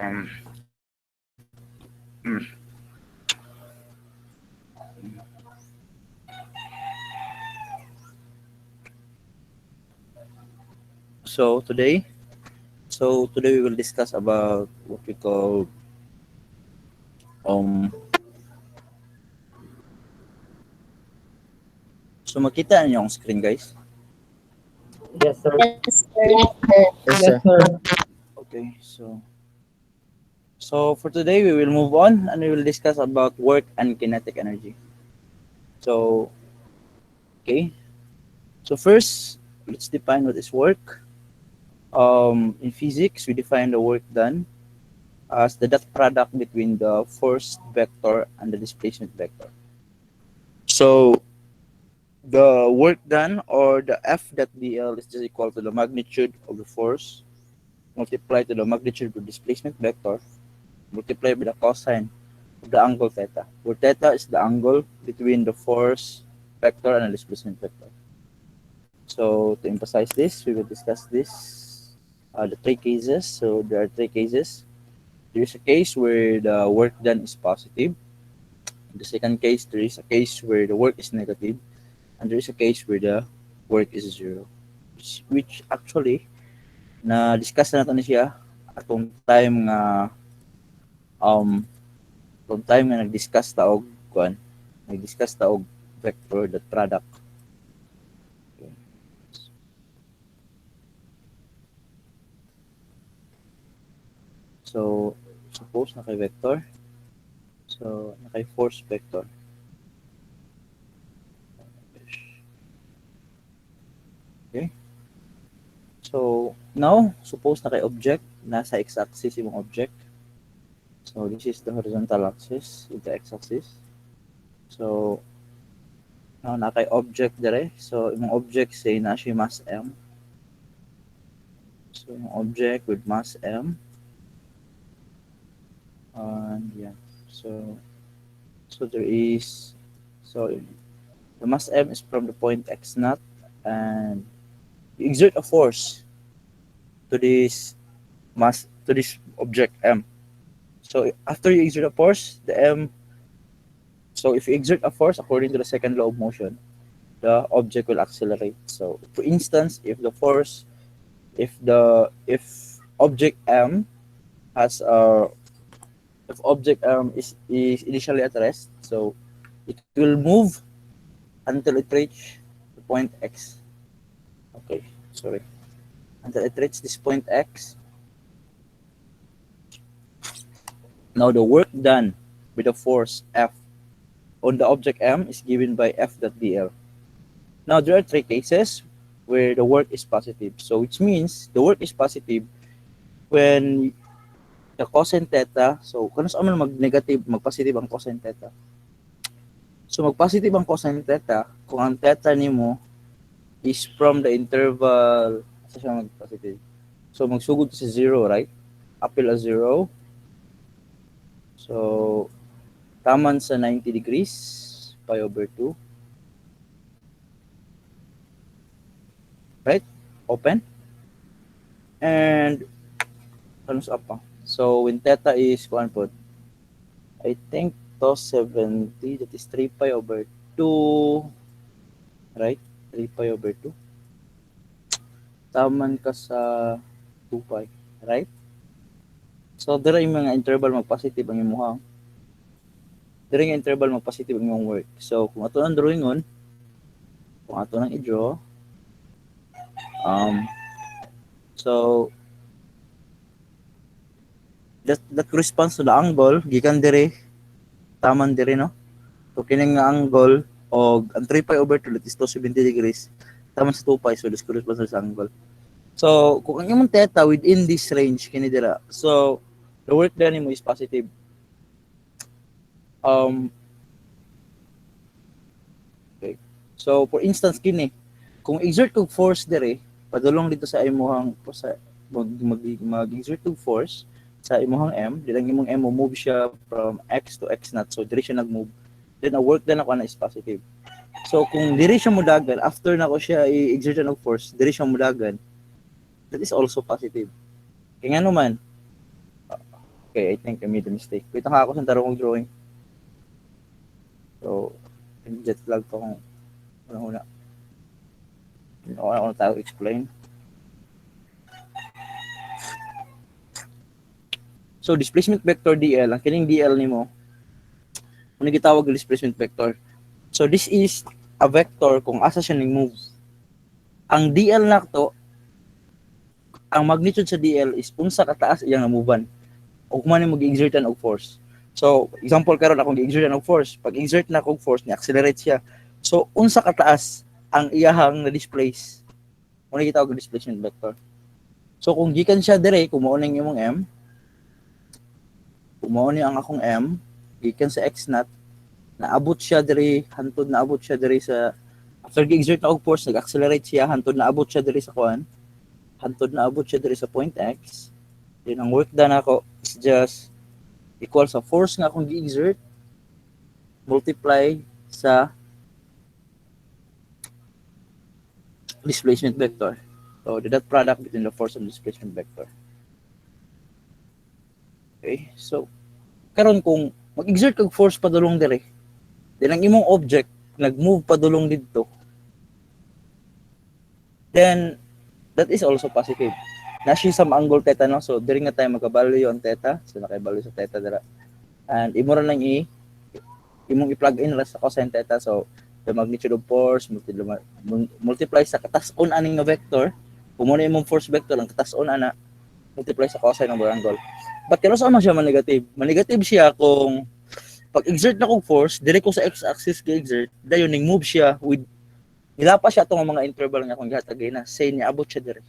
Um, so today, today we will discuss about what we call um. So makita niyo yung screen, guys. Yes, sir. Yes, sir. Yes, sir. Okay, so for today we will move on and we will discuss about work and kinetic energy. So okay, so first let's define what is work. In physics, we define the work done as the dot product between the force vector and the displacement vector. So the work done, or the F dot dl, is just equal to the magnitude of the force multiplied to the magnitude of the displacement vector multiplied by the cosine of the angle theta, where theta is the angle between the force vector and the displacement vector. So to emphasize this, we will discuss this, the three cases. So there are three cases. There is a case where the work done is positive. In the second case, there is a case where the work is negative, and there is a case where the work is zero. Which actually, na-discuss na natin siya atong time nga nag-discuss ta og kuan, nag-discuss ta og vector dot product. Okay. So suppose na kay vector. So na kay force vector. Okay. So now suppose na kay object, nasa x-axis imong object. So this is the horizontal axis with the x-axis. So now na kay object dire. So imong object say na siya mass m. So imong object with mass m. And yeah. So there is, so the mass m is from the point x naught, and you exert a force to this object m. So after you exert a force, the m. So if you exert a force according to the second law of motion, the object will accelerate. So for instance, if object m has a if object is initially at rest, so it will move until it reach the point x. Okay, sorry. Until it reach this point x. Now the work done with the force F on the object M is given by F dot dl. Now there are three cases where the work is positive. So which means the work is positive when the cosine theta, so kung saan man mag-negative, mag-positive ang cosine theta. So mag-positive ang cosine theta kung ang theta nimo is from the interval, sa siya mag-positive. So magsugod sa 0, right? Appeal a 0. So taman sa 90 degrees, pi over 2. Right? Open. And thumbs up pa. So when theta is kuan po, I think to 70, that is 3 pi over 2. Right? 3 pi over 2. Taman ka sa 2 pi. Right? So dira yung mga interval mag-positive ang imuhang. Dira yung interval mag-positive ang imong work. So kung ato ang drawingon, kung ato nang i-draw, so that corresponds to the angle gikan dire taman dire, no? So kining nga angle og ang 3 pi over 2 that is 270 degrees taman sa 2 pi, so this corresponds sa angle. So kung ang imong theta within this range kini dira, so the work done nimo is positive. Okay. So for instance kini, kung exert kog force dire padulong dito sa imong mag-exert kog force sa imong m, dilang imong m mo move siya from x to x naught, so dire siya nag-move, then a work done ako na is positive. So kung dire siya mudagan after na ko siya i-exert ng force, dire siya mudagan, that is also positive. Kaya nga naman, Okay, I think I made a mistake. Wait lang ako sa tarong drawing. So, jet lag to kung una-una. Ako na tayo explain. So, displacement vector DL, ang kining DL nimo, kung gitawag na displacement vector. So, this is a vector kung asa siya ning move. Ang DL na to, ang magnitude sa DL is unsa kataas iyang movean. O kung man mag-exertan og force. So, example karon akong gi-exertan og force. Pag exert na akong force, ni-accelerate siya. So, unsa kataas ang iyahang na-displace. Muna gitawag og displacement vector. So, kung gikan siya dire, kung mao ning imong M, kung mao ni ang akong M, gikan sa x naught, naabot siya dire, hantod naabot siya dire sa after gi-exert na og force, nag-accelerate siya, hantod naabot siya dire sa kuan, hantod naabot siya dire sa point x. Then ang work done ako is just equal sa force nga akong gi-exert multiply sa displacement vector. So, the dot product between the force and displacement vector. Okay, so karon kung mag-exert kag force padulong dire, then ang imong object nag-move padulong didto, then that is also positive. Na siya sa angle theta, no? So, diri nga tayo magka-value ang theta. So, naka-value sa theta dira. And imo ra lang imong i-plug in ra sa cosine theta. So, the magnitude of force multiply sa katas-on aning nga vector. Kung mo na imong force vector, ang katas-on ana, multiply sa cosine ng angle. But kano sa man siya man-negative? Man-negative siya kung pag-exert na kong force, dire ko sa x-axis ga-exert, dayon ning move siya with nilapa siya itong mga interval nga kung gihatagay na. Say, niabot siya dire.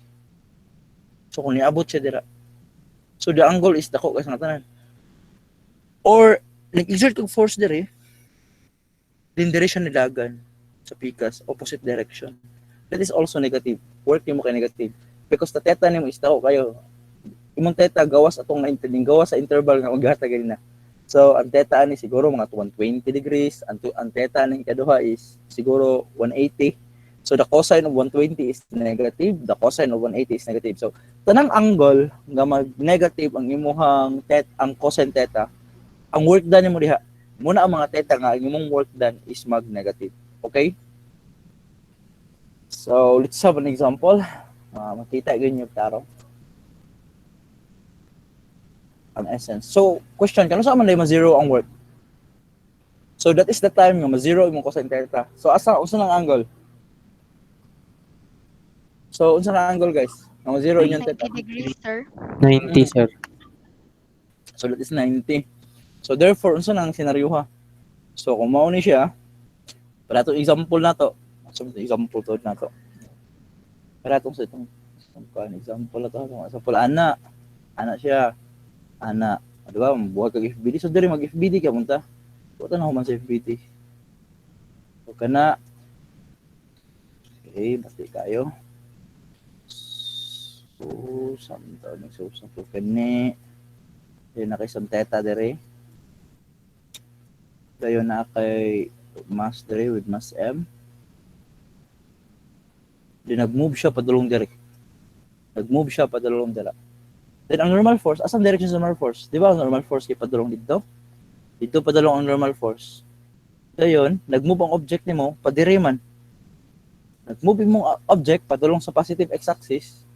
So, kung niabot siya dira, so the angle is dako kasi nga tanan. Or, nag-exert kong force dire, din direction nilagan sa pikas, opposite direction. That is also negative. Work mo kay negative. Because the theta nimo is dako kayo. Imong theta gawas atong naintindihan, gawas sa interval nga kung gihatagay na. So, ang theta ni siguro mga 120 degrees, ang theta ni ikaduha is siguro 180. So, the cosine of 120 is negative, the cosine of 180 is negative. So, tanang angle nga mag-negative ang imuhang ang cosine theta, ang work done mo diha, muna ang mga theta nga, ang imong work done is mag-negative. Okay? So, let's have an example. Makita yun yung taro. Ang essence. So, question, kano sa man na ma-zero ang work? So, that is the time nga ma-zero imong cosine theta. So, unsa nang angle? So, unsa nang angle, guys? Nga ma-zero inyong 90 theta. degrees, sir. 90, sir. So, that is 90. So, therefore, unsa nang senaryo ha? So, kung mao ni siya, para to example na to. So, example to na to. Para to sa itong example na to. Example, ana siya. Ana, di ba, buhat kag FBD. So, diri mag-FBD ka punta. Buhat na human sa FBD. So, kana. Okay, basti kayo. So, samta, nagsusang po kani. Yun na kay isang theta diri. Dayon na kay mass diri with mass M. Then nag-move siya padulong diri. Nag-move siya padulong dira. Then ang normal force, asang direction sa normal force? Di ba ang normal force kay padulong dito? Dito padulong ang normal force. Dayon, nag-move ang object nimo padiri man. Nag-move imong object padulong sa positive x-axis.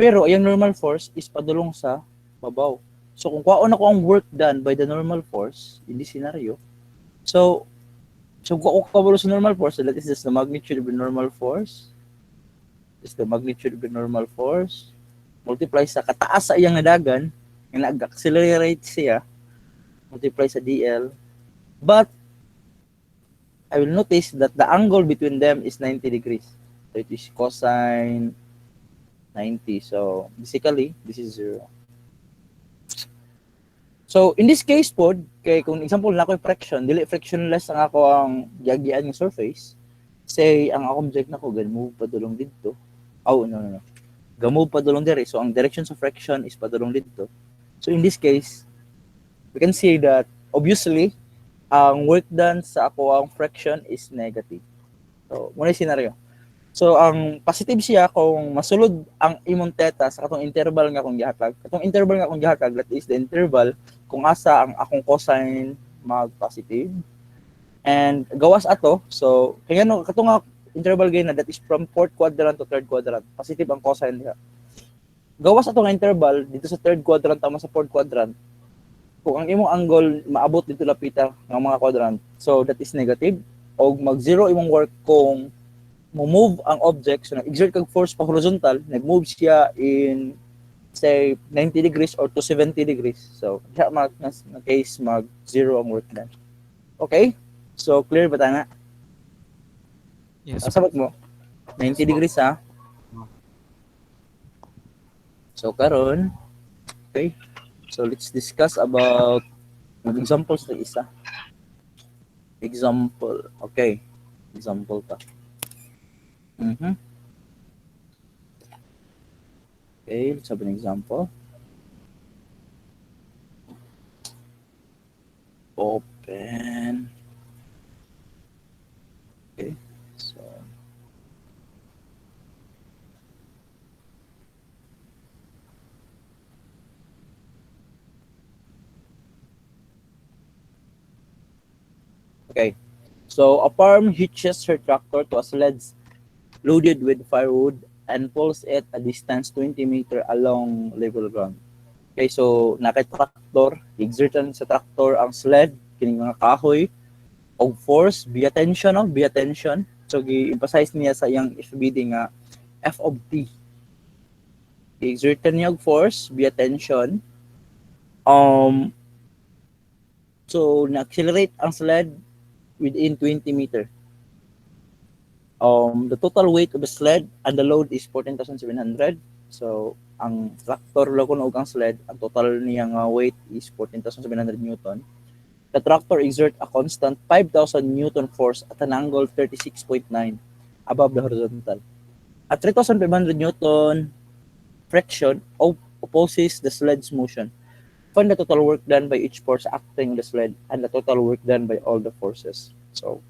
Pero ang normal force is padulong sa babaw. So kung kuhaon ako ang work done by the normal force in this scenario, so kung kabalo sa normal force, so that is just the magnitude of the normal force. Is the magnitude of the normal force multiply sa kataas sa iyang nadagan, nga nag-accelerate siya, multiply sa DL. But I will notice that the angle between them is 90 degrees. So it is cosine 90. So basically, this is 0. So in this case po, kay kung example na ko friction, dili frictionless ang ako ang giagian ng surface. Say ang object nako gan-move padulong didto. Oh, no. Gamove padulong dire. So ang direction sa friction is padulong didto. So in this case, we can see that obviously ang work done sa ako ang friction is negative. So muna scenario. So ang positive siya kung masulod ang imong theta sa katong interval nga akong gihatag. Katong interval nga akong gihatag, that is the interval kung asa ang akong cosine mag-positive. And gawas ato, so kaya no katong nga interval gain na that is from fourth quadrant to third quadrant. Positive ang cosine niya. Gawas ato nga interval dito sa third quadrant tama sa fourth quadrant. Kung ang imong angle maabot dito lapita ng mga quadrant, so that is negative. O mag-zero imong work kung mo-move ang object, so nag-exert kag force pa horizontal, nag-move siya in say 90 degrees or to 70 degrees. So, diha na case mag-zero ang work done. Okay? So, clear ba tana? Yes, Sabat mo? 90 degrees ha? So, karon, okay? So, let's discuss about mag-examples sa isa. Example. Okay. Example ta. Okay, let's have an example. Open. Okay, so okay. So a farm hitches her tractor to a sled loaded with firewood and pulls it a distance 20 meter along level ground. Okay, so nakay tractor, exertan sa tractor ang sled kining mga kahoy og force via tension, no? Via tension. So gi-emphasize niya sa iyang FBD nga F of T. I-exertan niya og force via tension. So na-accelerate ang sled within 20 meter. The total weight of the sled and the load is 14,700. So ang tractor lagon og ang sled, ang total niyang weight is 14,700 newton. The tractor exert a constant 5,000 newton force at an angle 36.9 above the horizontal. At 3,500 newton friction opposes the sled's motion. Find the total work done by each force acting on the sled and the total work done by all the forces. So,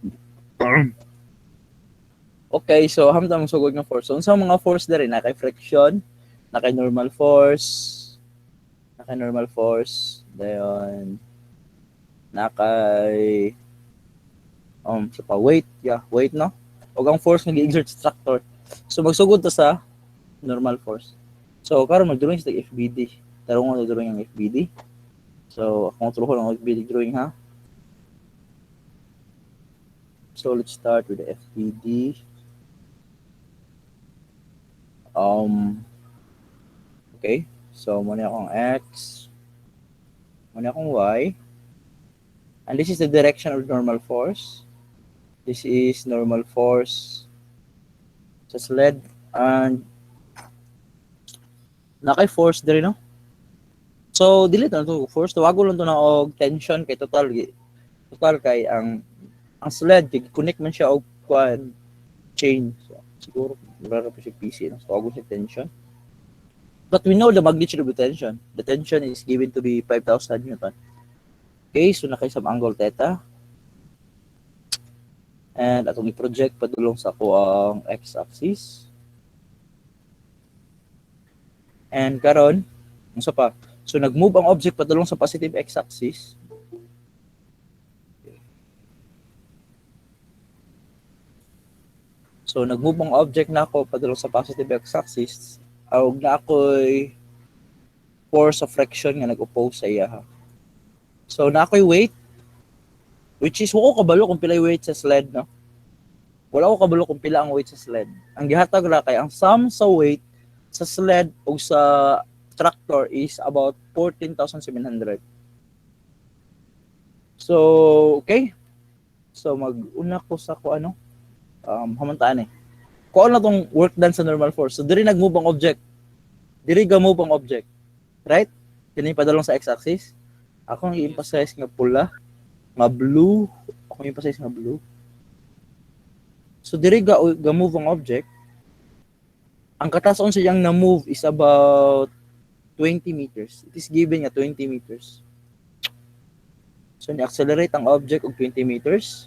okay, so hamtang sugod ng force. So, unsa mga force diri na kay friction, na kay normal force, dayon na kay sa pa weight, weight no. Ug ang force nga gi-exert sa tractor. So magsugod ta sa normal force. So karon mag-drawing sa FBD. Tarong mo drawing ang FBD. So akong turuhon ang FBD drawing ha. So let's start with the FBD. Okay. So muna akong X. Muna akong Y. And this is the direction of normal force. This is normal force sa sled and nakay force diri no. So dili na to force, tawago lang to na og tension kay total kay ang sled connect man siya og kuan chain. So siguro rara pa siya PC no. So tawago siya tension. But we know the magnitude of the tension. The tension is given to be 5,000 newton. Okay, so nakay sa angle theta. And atong i-project padulong sa ako ang x-axis. And karon, unsa pa? So nag-move ang object padulong sa positive x-axis. So nag-move ang object nako padulong sa positive x-axis. Ug na ako'y force of friction nga nag-oppose sa iya. So na ako'y weight, which is wala ko kabalo kung pila weight sa sled, no? Wala ko kabalo kung pila ang weight sa sled. Ang gihatag ra kay ang sum sa weight sa sled o sa tractor is about 14,700. So, okay. So, mag-una ko sa ko ano, hamantaan eh. Kung ano tong work done sa normal force. So, diri nag-move ang object. Diri ga-move ang object. Right? Kini padalong sa x-axis. Ako ang i-emphasize nga pula, nga blue. Ako ang i-emphasize nga blue. So, diri ga-move ang object. Ang katason sa iyang na-move is about 20 meters. It is given nga 20 meters. So, ni-accelerate ang object og 20 meters.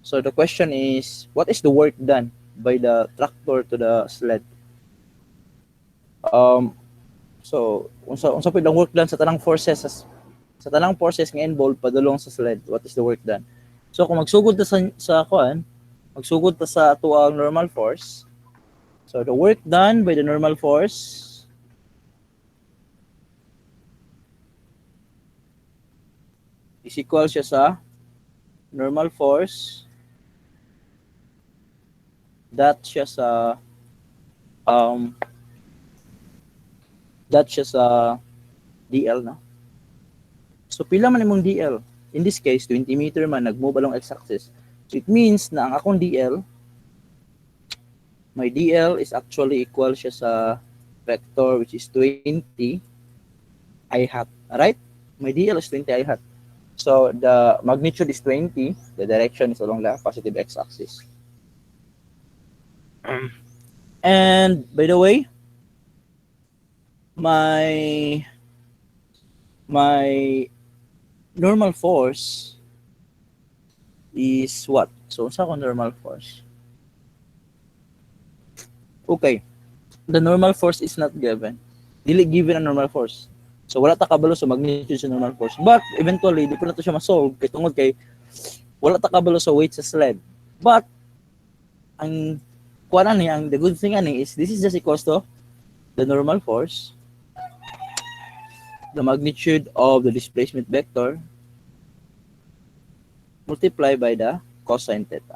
So the question is, what is the work done by the tractor to the sled? Um, so unsa pud ang work done sa tanang forces nga involved padulong sa sled? What is the work done? So kung magsugod ta sa kuan, magsugod ta sa ato ang normal force. So the work done by the normal force is equal siya sa normal force that siya sa um DL na. So pila man imong DL? In this case, 20 meter man nagmove along x-axis. So it means na ang akong DL, my DL is actually equal siya sa vector which is 20 I hat. Alright? My DL is 20 I hat. So the magnitude is 20, the direction is along the positive x-axis. And by the way, my normal force is what? So sa akong normal force? Okay. The normal force is not given. Dili given ang normal force. So wala ta kabalo sa magnitude sa normal force. But eventually, di ko na to siya ma-solve kay tungod kay wala ta kabalo sa weight sa sled. But ang kuan ani, ang the good thing ani is this is just equals to the normal force, the magnitude of the displacement vector multiplied by the cosine theta.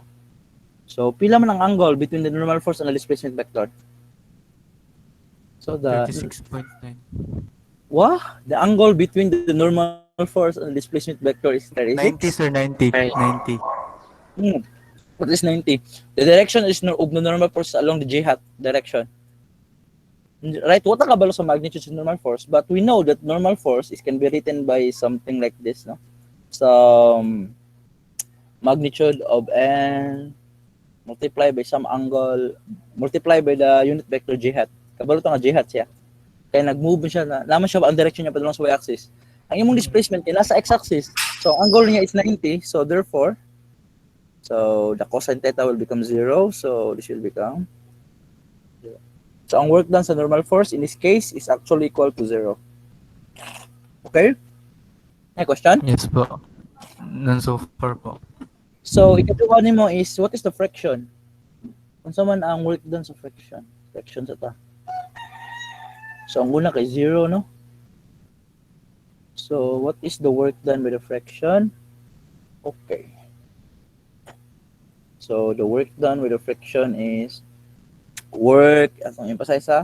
So pila man ang angle between the normal force and the displacement vector? So the 36.9. the angle between the normal force and the displacement vector is 36. 90, sir, 90. Right. 90. What is 90? The direction is of the normal force along the j hat direction. Right? What kabalo sa magnitude of normal force, but we know that normal force can be written by something like this, no? Some magnitude of n multiplied by some angle multiplied by the unit vector j hat. Kabalo to nga j hat siya. Kaya nag-move siya na naman siya ang direction niya padulong sa y-axis. Ang imong displacement kay nasa x-axis. So ang angle niya is 90. So therefore, so the cosine theta will become 0. So this will become 0. So ang work done sa normal force in this case is actually equal to 0. Okay? May question? Yes po. None so far po. So ikaduha nimo is what is the friction? Unsa man ang work done sa friction? Friction sa ta. So ang una kay 0, no? So what is the work done by the friction? Okay. So the work done with the friction is work, as ang emphasize ha,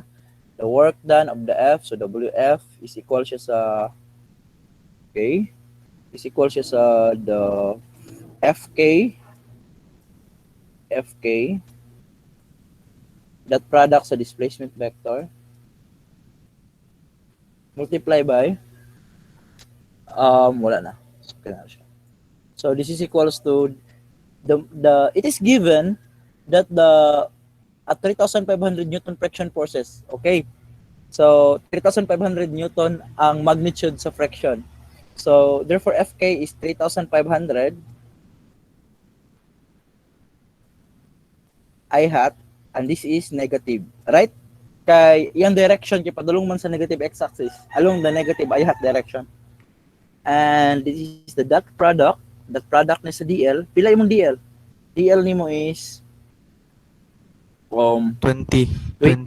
the work done of the F, so WF is equal siya sa, okay, is equal siya sa the FK, that product sa displacement vector, multiply by, wala na. Okay na siya. So this is equals to, it is given that at 3,500 Newton friction forces. Okay. So 3,500 Newton ang magnitude sa friction. So therefore FK is 3,500 I hat and this is negative, right? Kay yung direction kay padulong man sa negative x-axis along the negative I hat direction. And this is the dot product. That product ni sa DL. Pila imong DL? DL nimo is 20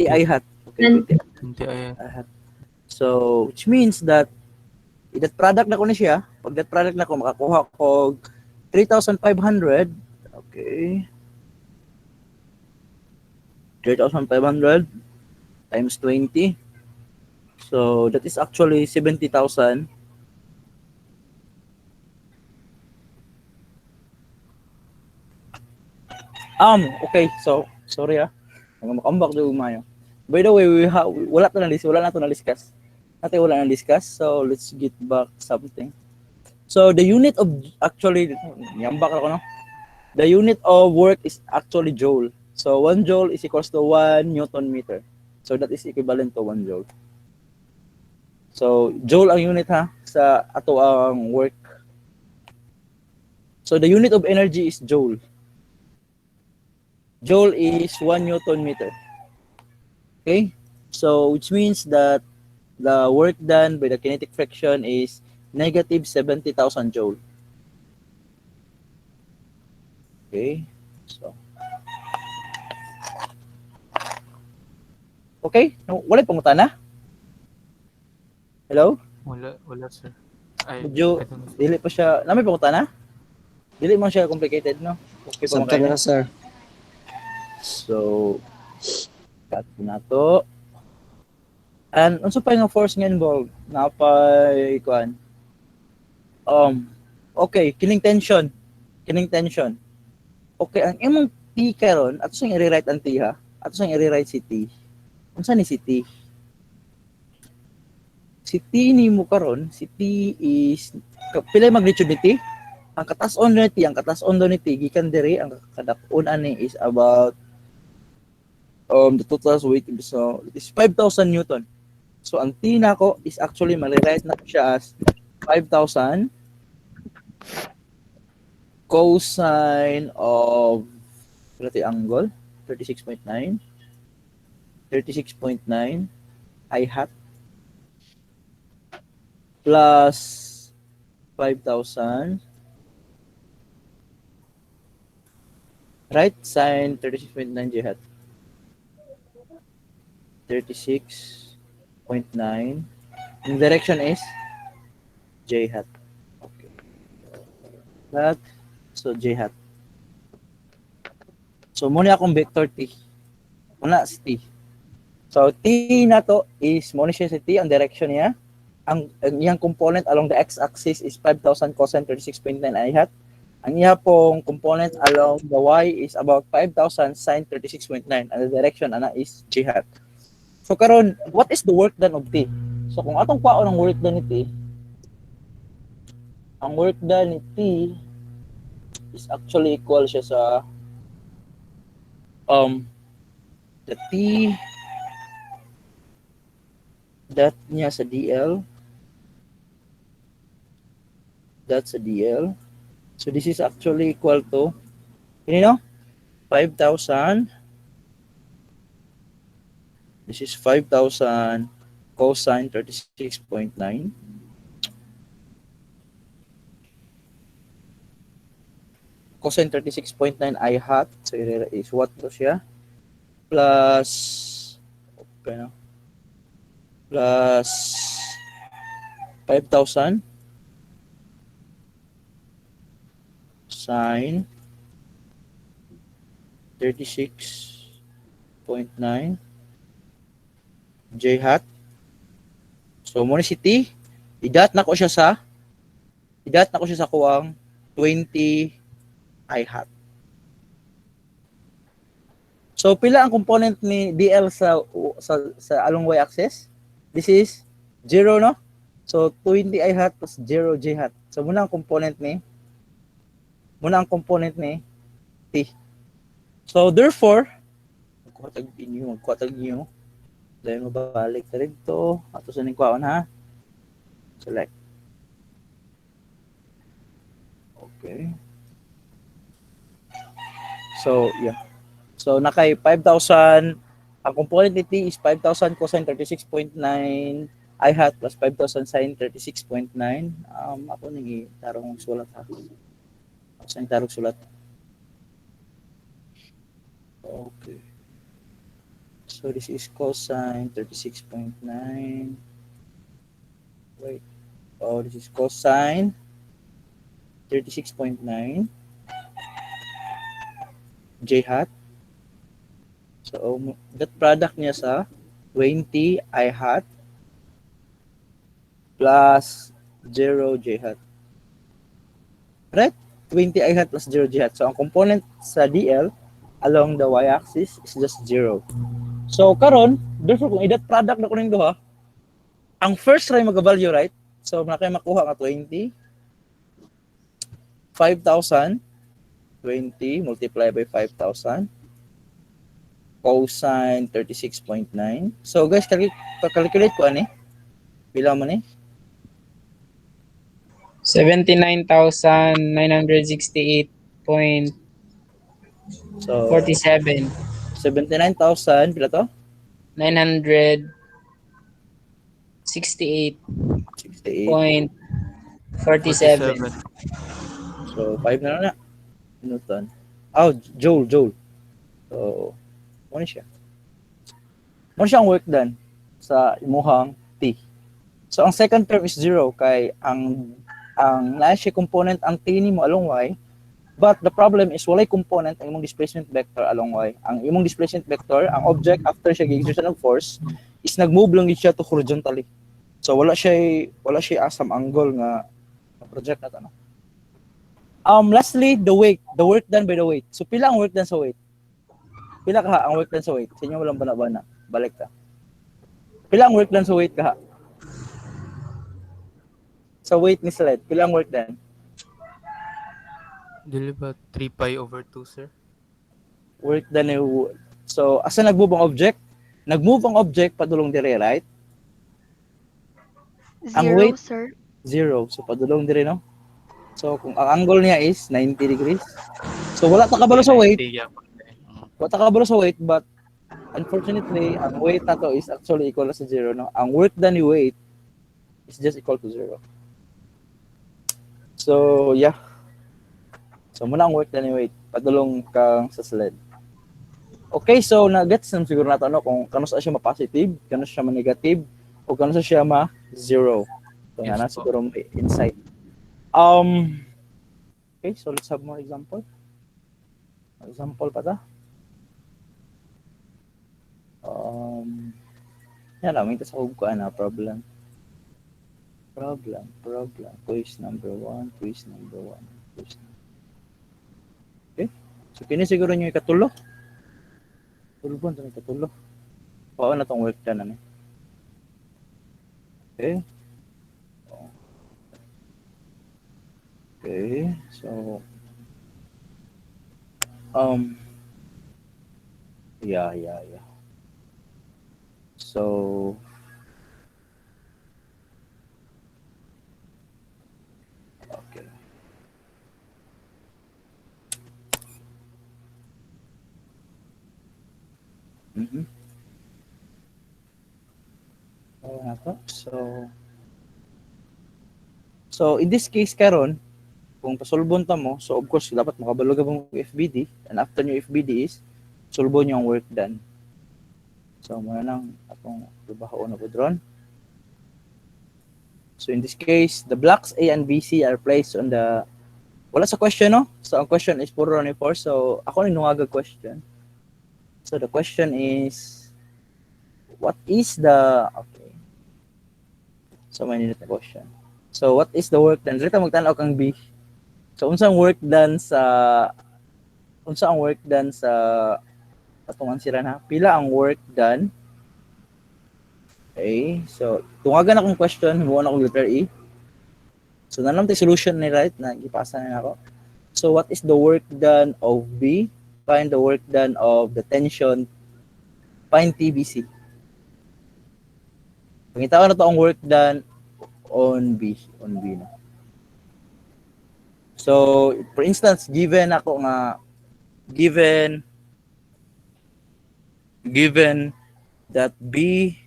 I hat. Okay, 20 ay. I hat. So, which means that that product na ko na siya. Pag that product na ko, makakuha ko 3,500. Okay. 3,500 times 20. So, that is actually 70,000. Okay. So, sorry makambak do umayo. By the way, wala na to na discuss. Wala na discuss. So, let's get back something. So, the unit of actually yambak ako no. The unit of work is actually joule. So 1 joule is equals to 1 Newton meter. So that is equivalent to 1 joule. So joule ang unit ha sa ato ang work. So the unit of energy is joule. Joule is 1 Newton meter. Okay? So, which means that the work done by the kinetic friction is negative 70,000 joule. Okay? So, okay? No, wala pangutana? Hello? Wala, sir. I Medyo, don't know. dili pa siya, namay pangutana? Dili man siya complicated, no? Okay pa man Sabta kayo na na? na, sir. So, cut ko na to. And unsa pa nga force nga involved? Napay kuan. Um okay, kining tension. Kining tension. Okay, ang imong T karon, ato sang i-rewrite ang T ha. Ato sang i-rewrite si T. Unsa ni si T? Si T nimo karon, si T is pila magnitude ni T? Ang katas-on ni T, ang katas-on daw ni T gikan diri ang kadak-on ani is about the total weight so is 5,000 newton. So, ang T nako is actually malirate na siya as 5,000 cosine of relati angle 36.9 I hat plus 5,000 right sine 36.9 j hat 36.9 the direction is j hat. Okay. That so j hat. So muna akong vector t. Muna si t. So t na to is muna siya si t ang direction niya. Ang iyang component along the x-axis is 5,000 cosine 36.9 I hat. Ang iya pong component along the y is about 5,000 sine 36.9 and the direction ana is j hat. So karon, what is the work done of t? So kung atong kwaon ang work done ni t, ang work done ni t is actually equal siya sa the t that niya sa dl, that's a dl. So this is actually equal to, you know, 5,000. This is 5,000 cosine 36.9 cosine 36.9 I hat. So is what to siya? Plus, okay, no? Plus 5,000 sine 36.9 j hat. So mo ni si T, idat na ko siya sa kuwang 20 I hat. So pila ang component ni DL sa along y axis? This is 0, no? So 20 I hat plus 0 j hat. So muna ang component ni T. So therefore, magkuhatag inyo. Dahil mabalik na rin to. Ato sa ningkwaon ha. Select. Okay. So, yeah. So, nakay 5,000. Ang component ni T is 5,000 cosine 36.9 I hat plus 5,000 sine 36.9. Ako nang itarong sulat ha. Ako sa itarong sulat. Okay. So, this is cosine 36.9. Wait. Oh, this is cosine 36.9 j hat. So, that product niya sa 20 I hat plus 0 j hat. Right? 20 I hat plus 0 j hat. So, ang component sa DL along the y-axis is just 0. So, karon, therefore, kung i-dot product na ko rin doha, ang first try mag-value, right? So, na kayo makuha nga 20, 5,000, 20 multiply by 5,000, cosine 36.9. So, guys, calculate ko ani. Bilang mo ni? 79,968.9 So 47. 79,000 pila to? 968.47. 68. 47. So 5 na lang na. Newton. Oh, Joule. So, ano siya? Ano siya ang work done sa imuhang T. So, ang second term is 0 kay ang na siya component ang T nimo along Y. But the problem is walay component ang imong displacement vector along Y. Ang imong displacement vector, ang object after siya gi-exert ng force is nag-move lang siya to horizontally. So wala siya asam angle nga project na to, no? Lastly, the work done by the weight. So pila ang work done sa weight? Pila ka ang work done sa weight? Sa inyo walang bana-bana. Balik ka. Pila ang work done sa weight ka? Sa weight ni sled, pila ang work done? Dili ba 3 pi over 2, sir? Work done ni so asa nag-move ang object? Nag-move ang object padulong dire, right? Ang Zero, weight sir. 0. So padulong dire, no? So kung ang angle niya is 90 degrees. So wala ta kabalo sa weight. 90 yan. Wala ta kabalo sa weight, but unfortunately, ang weight na to is actually equal sa 0, no? Ang work done ni weight is just equal to 0. So, yeah. So, muna ang work done ni weight. Padulong kang sa sled. Okay, so na-gets na siguro natin ano, kung kano sa siya ma-positive, kano siya ma-negative, o kano sa siya ma-0. So, Yes na po. siguro may insight. Okay, so let's have more example. Example pa ta. Yan lang, may tas ako ko na problem. Quiz number 1. Okay, so kini siguro nyo ikatulo. Tulbon ito ikatulo. Pao na tong work done namin. Okay, so yeah. So okay. Mm-hmm. So in this case karon, kung pasulbon ta mo, so of course dapat makabalo ka mong FBD, and after yung FBD is sulbon yung work done. So muna nang atong trabaho na po dron. So in this case, the blocks A and B, C are placed on the wala sa question, no? So ang question is puro ni 4. So ako ni nuwagag question. So the question is what is the okay. So may nindot na question. So what is the work done? Dito magtanaw kang B. So unsa ang work done sa atong answeran ha? Pila ang work done? Okay. So tungagan akong question, mo na akong letter E. So nalang tay solution ni right na ipasa na ako. So what is the work done of B? Find the work done of the tension. Find TBC. Pangitawan na to ang work done on B na. So, for instance, given that B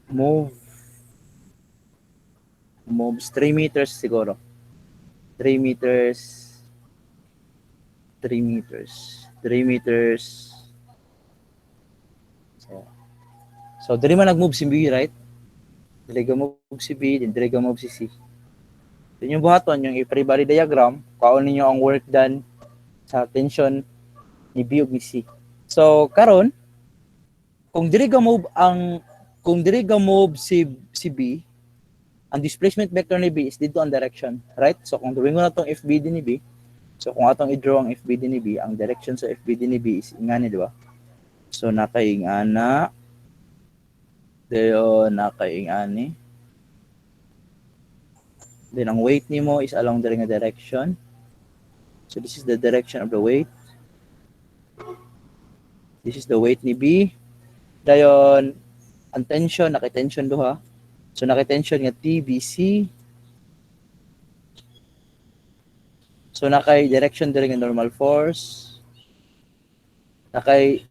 moves 3 meters siguro. 3 meters. So diri man nag-move si B, right? Dili ga move si B, then diri ga move si C. So yung buhaton, yung free body diagram, kaon ninyo ang work done sa tension ni B ug ni C. So karon, kung diri ga move si B, ang displacement vector ni B is dito ang direction, right? So kung drawing ko na tong FBD ni B, so kung atong i-draw ang FBD ni B, ang direction sa FBD ni B is ingani, di ba? So nakaingana dayon nakaingani. Then ang weight nimo is along the direction. So this is the direction of the weight. This is the weight ni B. Dayon ang tension, naka-tension duha. So naka-tension nga TBC. So nakay direction diri nga normal force. Nakay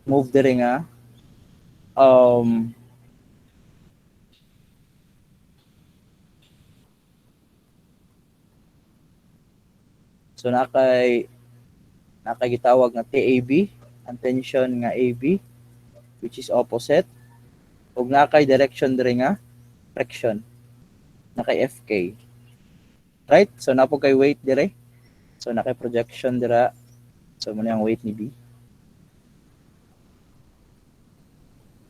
move diri nga um so nakay gitawag nga TAB, ang tension nga AB, which is opposite, ug nakay direction diri nga friction, nakay FK. Right? So napo kay weight dire. So nakay projection dira. So mo ang weight ni B.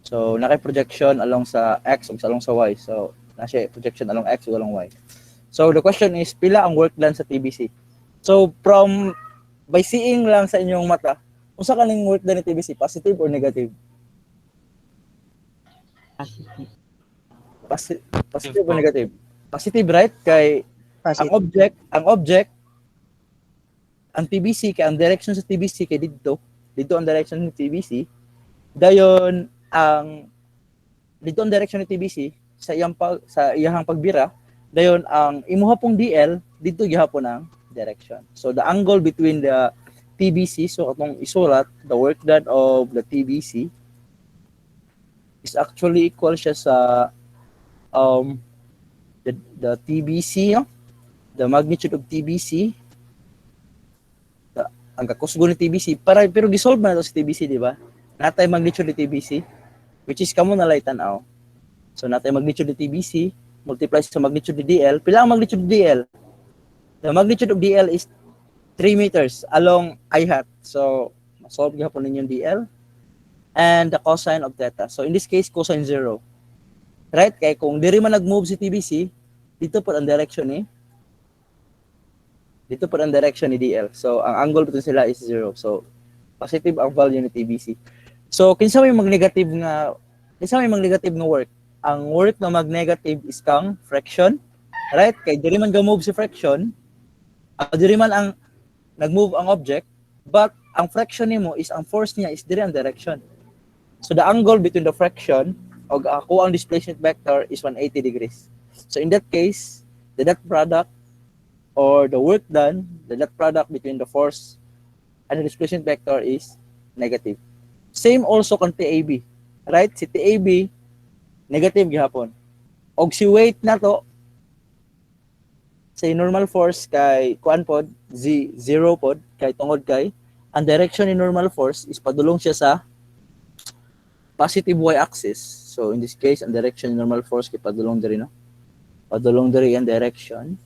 So nakay projection along sa X ug along sa Y. So na siya projection along X ug along Y. So the question is pila ang work done sa TBC? So from by seeing lang sa inyong mata, unsa kaning work done ni TBC, positive or negative? Positive. Positive or negative? Positive, right? Kay ang Positive. object ang TBC kay ang direction sa TBC kay dito ang direction ni TBC. Dayon ang dito ang direction ni TBC sa iyang pagbira, dayon ang imuha pong DL dito gihapon ang direction. So the angle between the TBC, so atong isulat the work done of the TBC is actually equal siya sa the TBC, no? The magnitude of TBC, ang kakusgo ni TBC, pero gisolve na to sa TBC, di ba? Natay magnitude ni TBC, which is kamo na lay tan-aw. So natay magnitude ni TBC multiply sa magnitude ni DL. Pila ang magnitude ni DL? The magnitude of DL is 3 meters along I hat. So solve gyapon ninyo DL and the cosine of theta. So in this case cosine 0. Right? Kaya kung diri man nag-move si TBC, dito po ang direction ni DL. So ang angle between sila is 0. So positive ang value ni TBC. So kinsa may mag-negative nga work? Ang work na mag-negative is kang friction, right? Kay diri man ga-move si friction, diri man ang nag-move ang object, but ang friction nimo is ang force niya is diri ang direction. So the angle between the friction og ako ang displacement vector is 180 degrees. So in that case, the dot product or the work done, the dot product between the force and the displacement vector is negative. Same also kung TAB. Right? Si TAB, negative gihapon. Og si weight na to, sa normal force kay kuan pod, zero pod, kay tungod kay, ang direction ni normal force is padulong siya sa positive y-axis. So in this case, ang direction ni normal force kay padulong diri, no? Padulong diri ang direction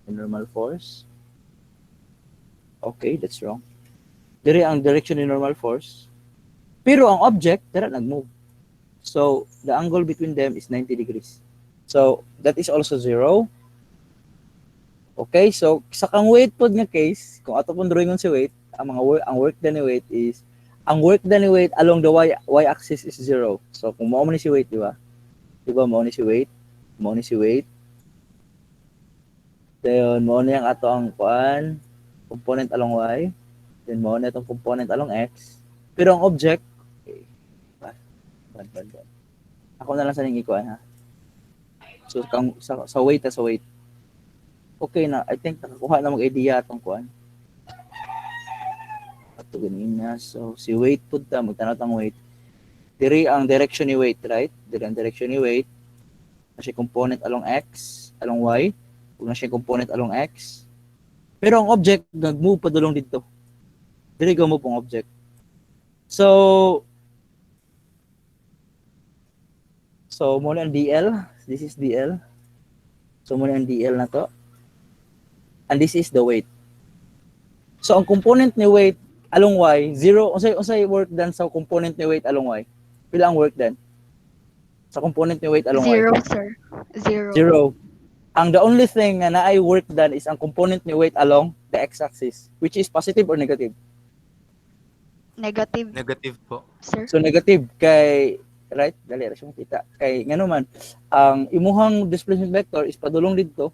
ni normal force. Okay, that's wrong. Diri ang direction ni normal force. Pero ang object, dira nag-move. So, the angle between them is 90 degrees. So, that is also 0. Okay, so sa kang weight pod nga case, kung ato pong drawing si weight, ang work done ni weight is, ang work done ni weight along the y-axis is 0. So, kung mao man ni si weight, di ba? Di ba mao ni si weight? Dayon, mao ni ang ato ang kuan, component along y. Then mao na itong component along x. Pero ang object, okay, bad. Ako na lang sa ning ikuan, ha. So sa weight. Okay na, I think nakakuha na mag-idea atong kuan. Ato ganin na. So si weight pud ta, magtanaw tang weight. Diri ang direction ni weight, right? Diri ang direction ni weight. Na siya component along x, along y, ug na siya component along x. Pero ang object nag-move padulong dito. Diri go move ang object. So muna ang DL. This is DL. So muna ang DL na to. And this is the weight. So ang component ni weight along Y, 0. Unsay work done sa component ni weight along Y? Pila ang work done? Sa component ni weight along Zero, Y? sir. Zero. 0. Ang the only thing na naay work done is ang component ni weight along the x-axis, which is positive or negative? Negative, Negative po. sir. So negative kay right, dali ra siya makita. Kay ngano man ang imuhang displacement vector is padulong didto.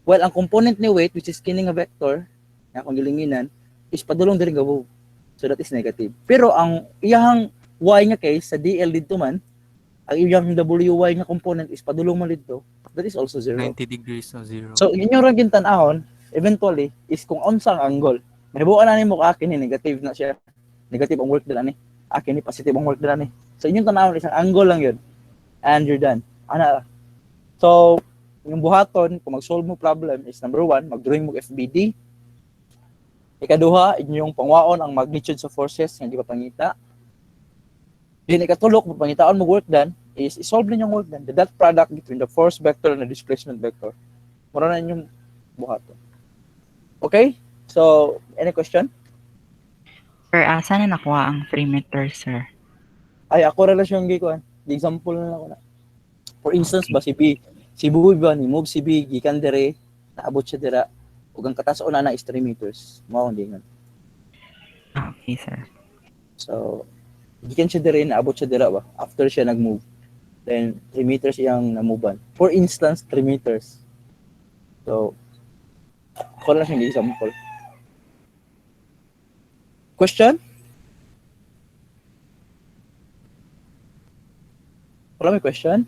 Well, ang component ni weight which is kini nga vector, nga kung gilinginan, is padulong diri nga move. So that is negative. Pero ang iyang y nga case sa DL didto man, ang iyang WY nga component is padulong man didto. That is also 0. 90 degrees, no 0. So yun yung ra gintan-ahon eventually is kung unsa ang angle. Mahibuan na nimo ka kini negative na siya. Negative ang work dala ni. Akin ni positive ang work dala ni. So inyong tanawon isang angle lang yun. And you're done. Ana. So yung buhaton kung mag-solve mo problem is number 1, mag-drawing mo FBD. Ikaduha, inyong pangwaon ang magnitude sa forces nga gipapangita. Then ikatulo, kung pangitaon mo work done is isolve ninyong work done. The dot product between the force vector and the displacement vector. Mura na inyong buhaton. Okay? So, any question? Sir, saan na nakuha ang 3 meters, sir? Ay, ako relasyon gikuan. The example na lang ako na. For instance, ba si B, si Buboy ba ni move si B gikan dire, naabot siya dira ug ang kataas-on na is 3 meters. Mao hindi nga. Okay, sir. So, gikan siya dire, naabot siya dira ba after siya nag-move. Then 3 meters iyang namuban. For instance, 3 meters. So, ako lang siyang example. Question? Wala may question?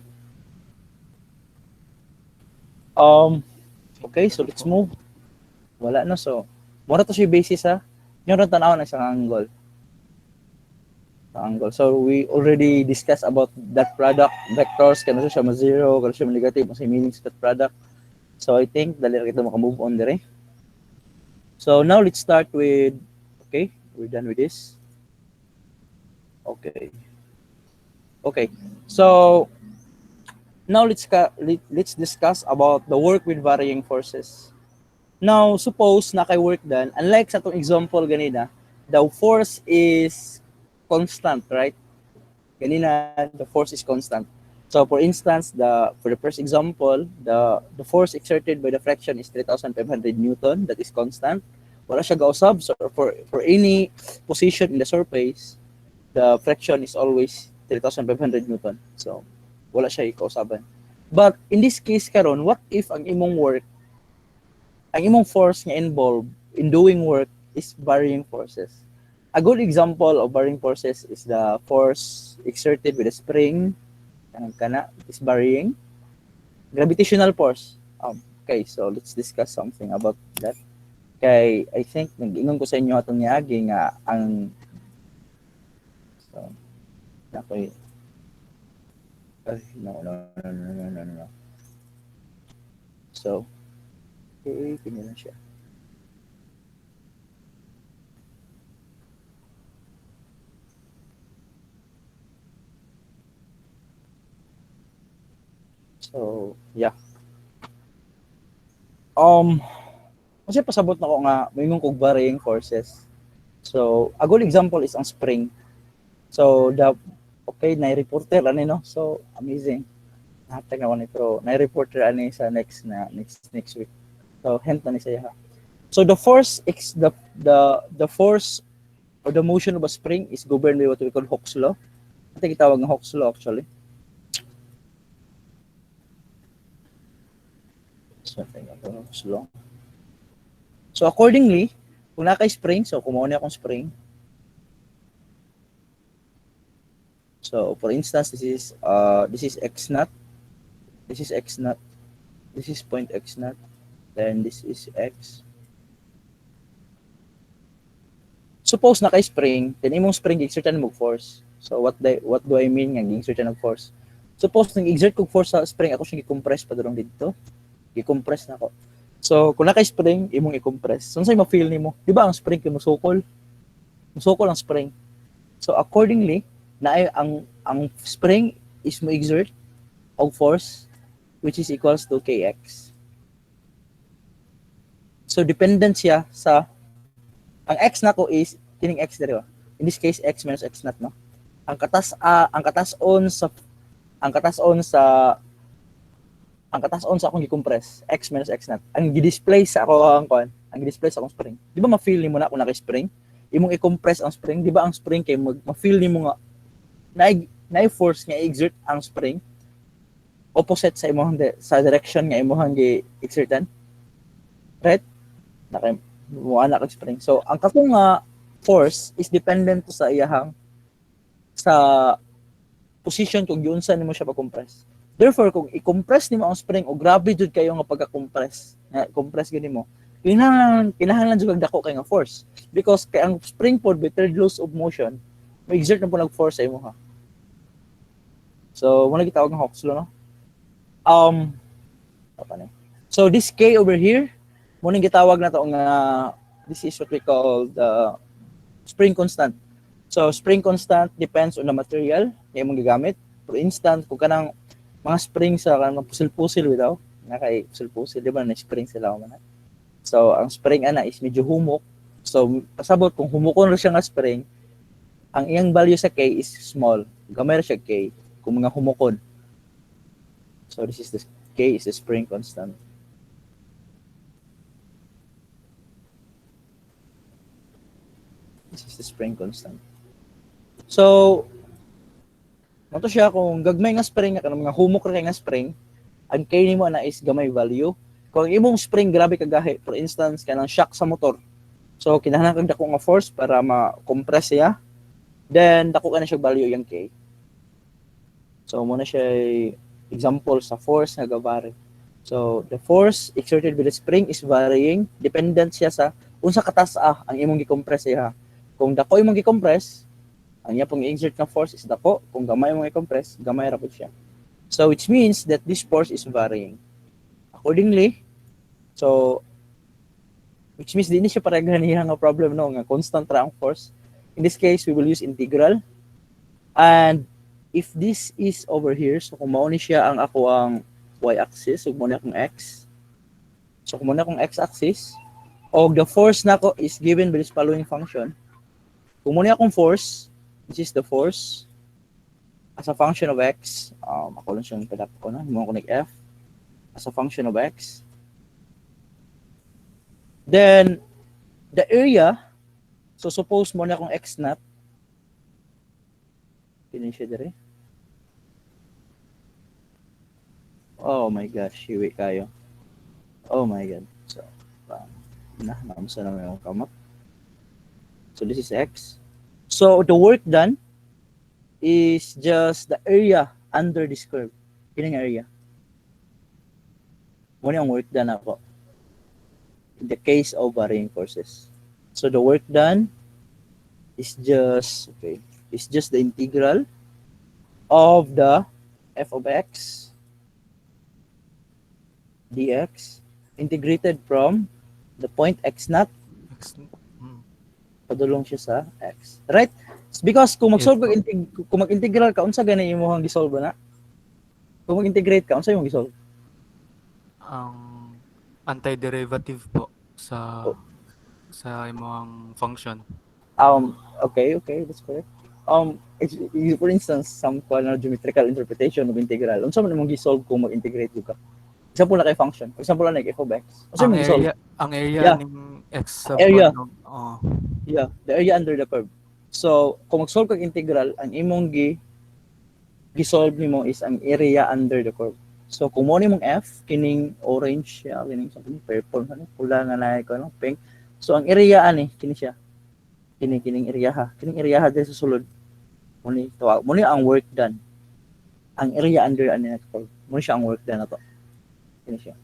Okay, so let's move. Wala na, so mura to siya basis ha. Yung ron tanaw na isang angle. So we already discussed about that product vectors, kano siya ma-zero, kano siya ma-negative, kasi meaning sa that product. So I think dali ra kita maka-move on dire. So now let's start with, okay, we're done with this. Okay. So now let's discuss about the work with varying forces. Now, suppose na kay work done, unlike sa itong example ganina, the force is constant, right? Ganina, the force is constant. So, for instance, for the first example, the force exerted by the friction is 3,500 Newton. That is constant. Wala siya gausab. So, for any position in the surface, the friction is always 3,500 Newton. So, wala siya ikausaban. But in this case karon, what if ang imong force nga involved in doing work is varying forces? A good example of varying forces is the force exerted with a spring, is varying. Gravitational force. Okay, so let's discuss something about that. Kay I think nag-ingon ko sa inyo atong niagi nga ang ako'y no. So, okay, tingnan siya. So, yeah. Kasi pasabot na ko nga, may kog varying forces. So, a good example is ang spring. So, okay, na-reporter ani no. So, amazing. Hatag na ko nito. Na-reporter ani sa next week. So, hint na ni siya. So, the force or the motion of a spring is governed by what we call Hooke's law. Ito gitawag ng Hooke's law actually. So, accordingly, kung naka-spring, so kumuha niya akong spring. So, for instance, this is x naught. This is x naught. This is point x naught. Then this is x. Suppose naka-spring, then imong spring gi-exertan mo force. So, what do I mean nga gi-exertan og force? Suppose nag-exert kog force sa spring, ako siyang i-compress pa durong dito. I-compress na ako. So, kung naka-spring, imong i-compress. So, sa'yo ma-feel nimo? Di ba ang spring kay musukol? Musukol ang spring. So, accordingly, na ang spring is mo exert og force which is equals to kx. So, dependent siya sa ang x nako is kining x diri ba? In this case, x minus x naught, no? Ang katason sa akong gi-compress, x minus x naught. Ang gi-display sa akong spring. Di ba ma-feel nimo na kung naka-spring? Imong i-compress ang spring, di ba ang spring kay ma-feel nimo nga na force nga i-exert ang spring opposite sa imong sa direction nga imong gi-exertan. Right? Wala kang spring. So, ang katong force is dependent sa iyahang sa position kung giunsa nimo siya pag-compress. Therefore, kung i-compress nimo ang spring o grabe jud kayo nga pagka-compress, compress gani mo, kinahanglan jud kag dako kay nga force because kay ang spring pod with third laws of motion mag-exert na po nag-force sa imo ha. So mo na gitawag nga Hawks law no. Apa ni? So this K over here mo ning gitawag na to nga this is what we call the spring constant. So spring constant depends on the material na imong gigamit. For instance, kung kanang mga spring sa kanang pusil-pusil bitaw, nga kay pusil-pusil di ba na spring sila man. So ang spring ana is medyo humok. So pasabot kung humukon ra siya nga spring, ang iyang value sa K is small. Gamay ra siya K kung mga humukon. So this is the K is the spring constant. This is the spring constant. So mato siya kung gagmay nga spring nga kanang mga humok ra kay nga spring, ang K nimo na is gamay value. Kung imong spring grabe kagahi, for instance kanang shock sa motor. So kinahanglan kag dako nga force para ma-compress siya. Then dako ka na siya value yung K. So muna siya example sa force nga gavary. So the force exerted by the spring is varying dependent siya sa unsa katas-a ang imong gi-compress siya. Kung dako imong gi-compress, ang iya pong exert nga force is dako. Kung gamay imong i-compress, gamay ra pud siya. So which means that this force is varying. Accordingly, so which means di ni siya pareha niya nga problem no nga constant ra ang force. In this case, we will use integral. And if this is over here, so kung mao ni siya ang ako ang y-axis, so muna akong x. So kung muna akong x-axis, o the force nako is given by this following function. Kung muna akong force, this is the force as a function of x. Ako lang siyang padap ko na, mo ko nag-f as a function of x. Then the area, so suppose mo na akong x naught. Kini siya dire. Oh my gosh, hiwi kayo. Oh my god. So, namsa na yung kamot. So this is x. So the work done is just the area under this curve. Kini nga area. Muna ang work done ako. In the case of varying forces. So the work done is just the integral of the f of x dx integrated from the point x naught padulong siya sa x. Right? It's because kung mag-solve kung mag-integral ka unsa gani imong gisolve na? Kung mag-integrate ka unsa imong gisolve? Ang antiderivative po sa imong function. Okay, that's correct. For instance, some geometrical interpretation of integral. Unsa man imong gisolve kung mag-integrate ka? Example na kay function. For example na like f of x. Unsa imong gisolve? Ang area ning x sa Area. Yeah, the area under the curve. So, kung mag-solve kag integral, ang imong gi-solve nimo is ang area under the curve. So, kung mo nimong f, kining orange siya, kining purple, pula nga na ko, pink. So, ang area ani, kini siya. Kining area ha. Kining area ha dito sa sulod. Muni ang work done. Ang area under ani na curve. Muni siya ang work done na to. Kini siya.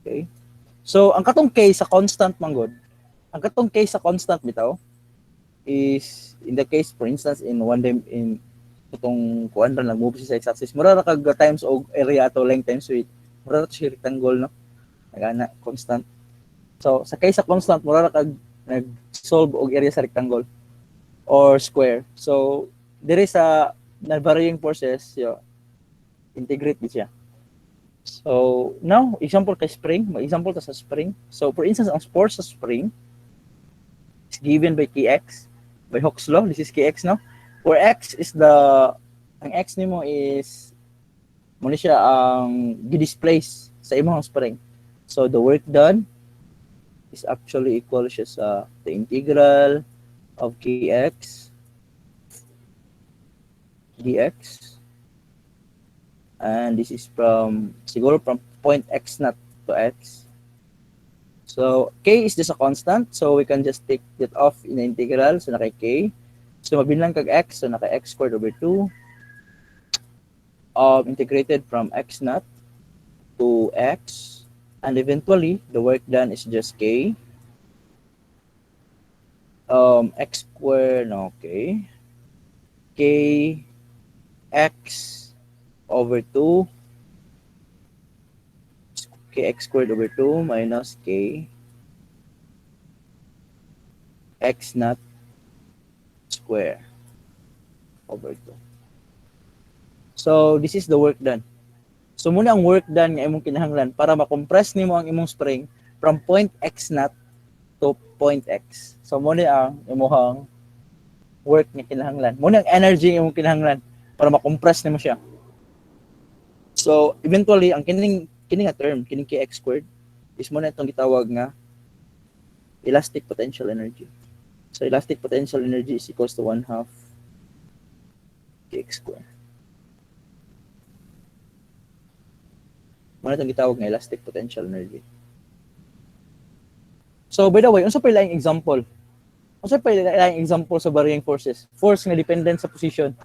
Okay. So, ang katong case sa constant manggod, ang katong case sa constant bitaw is in the case for instance in itong kuan ra nag-move siya sa x-axis mura ra kag times og area to length times width mura ra siya rectangle no nagana constant. So sa case sa constant mura ra kag nag-solve og area sa rectangle or square. So dire sa varying forces integrate din siya. So now example kay spring, mag-example ta sa spring. So for instance ang force sa spring is given by kx by Hooke's law. This is kx no, where x is ang x nimo is muna siya ang gi-displace sa imong spring. So the work done is actually equal siya sa the integral of kx dx, and this is siguro from point x naught to x. So, k is just a constant. So, we can just take it off in the integral. So, naka k. So, mabinlang kag x. So, naka x squared over 2. Integrated from x naught to x. And eventually, the work done is just K. X squared, okay. K x over 2. Kx squared over 2 minus K x naught square over 2. So, this is the work done. So, muna ang work done nga imong kinahanglan para makompress nimo ang imong spring from point x naught to point x. So, muna ang imong work nga kinahanglan. Muna ang energy nga imong kinahanglan para makompress nimo siya. So, eventually, ang kining nga term, kining kx squared, is muna itong gitawag nga elastic potential energy. So, elastic potential energy is equals to 1/2 kx squared. Muna itong gitawag nga elastic potential energy. So, by the way, unsa pa laing example? Unsa pa laing example sa varying forces? Force nga dependent sa position.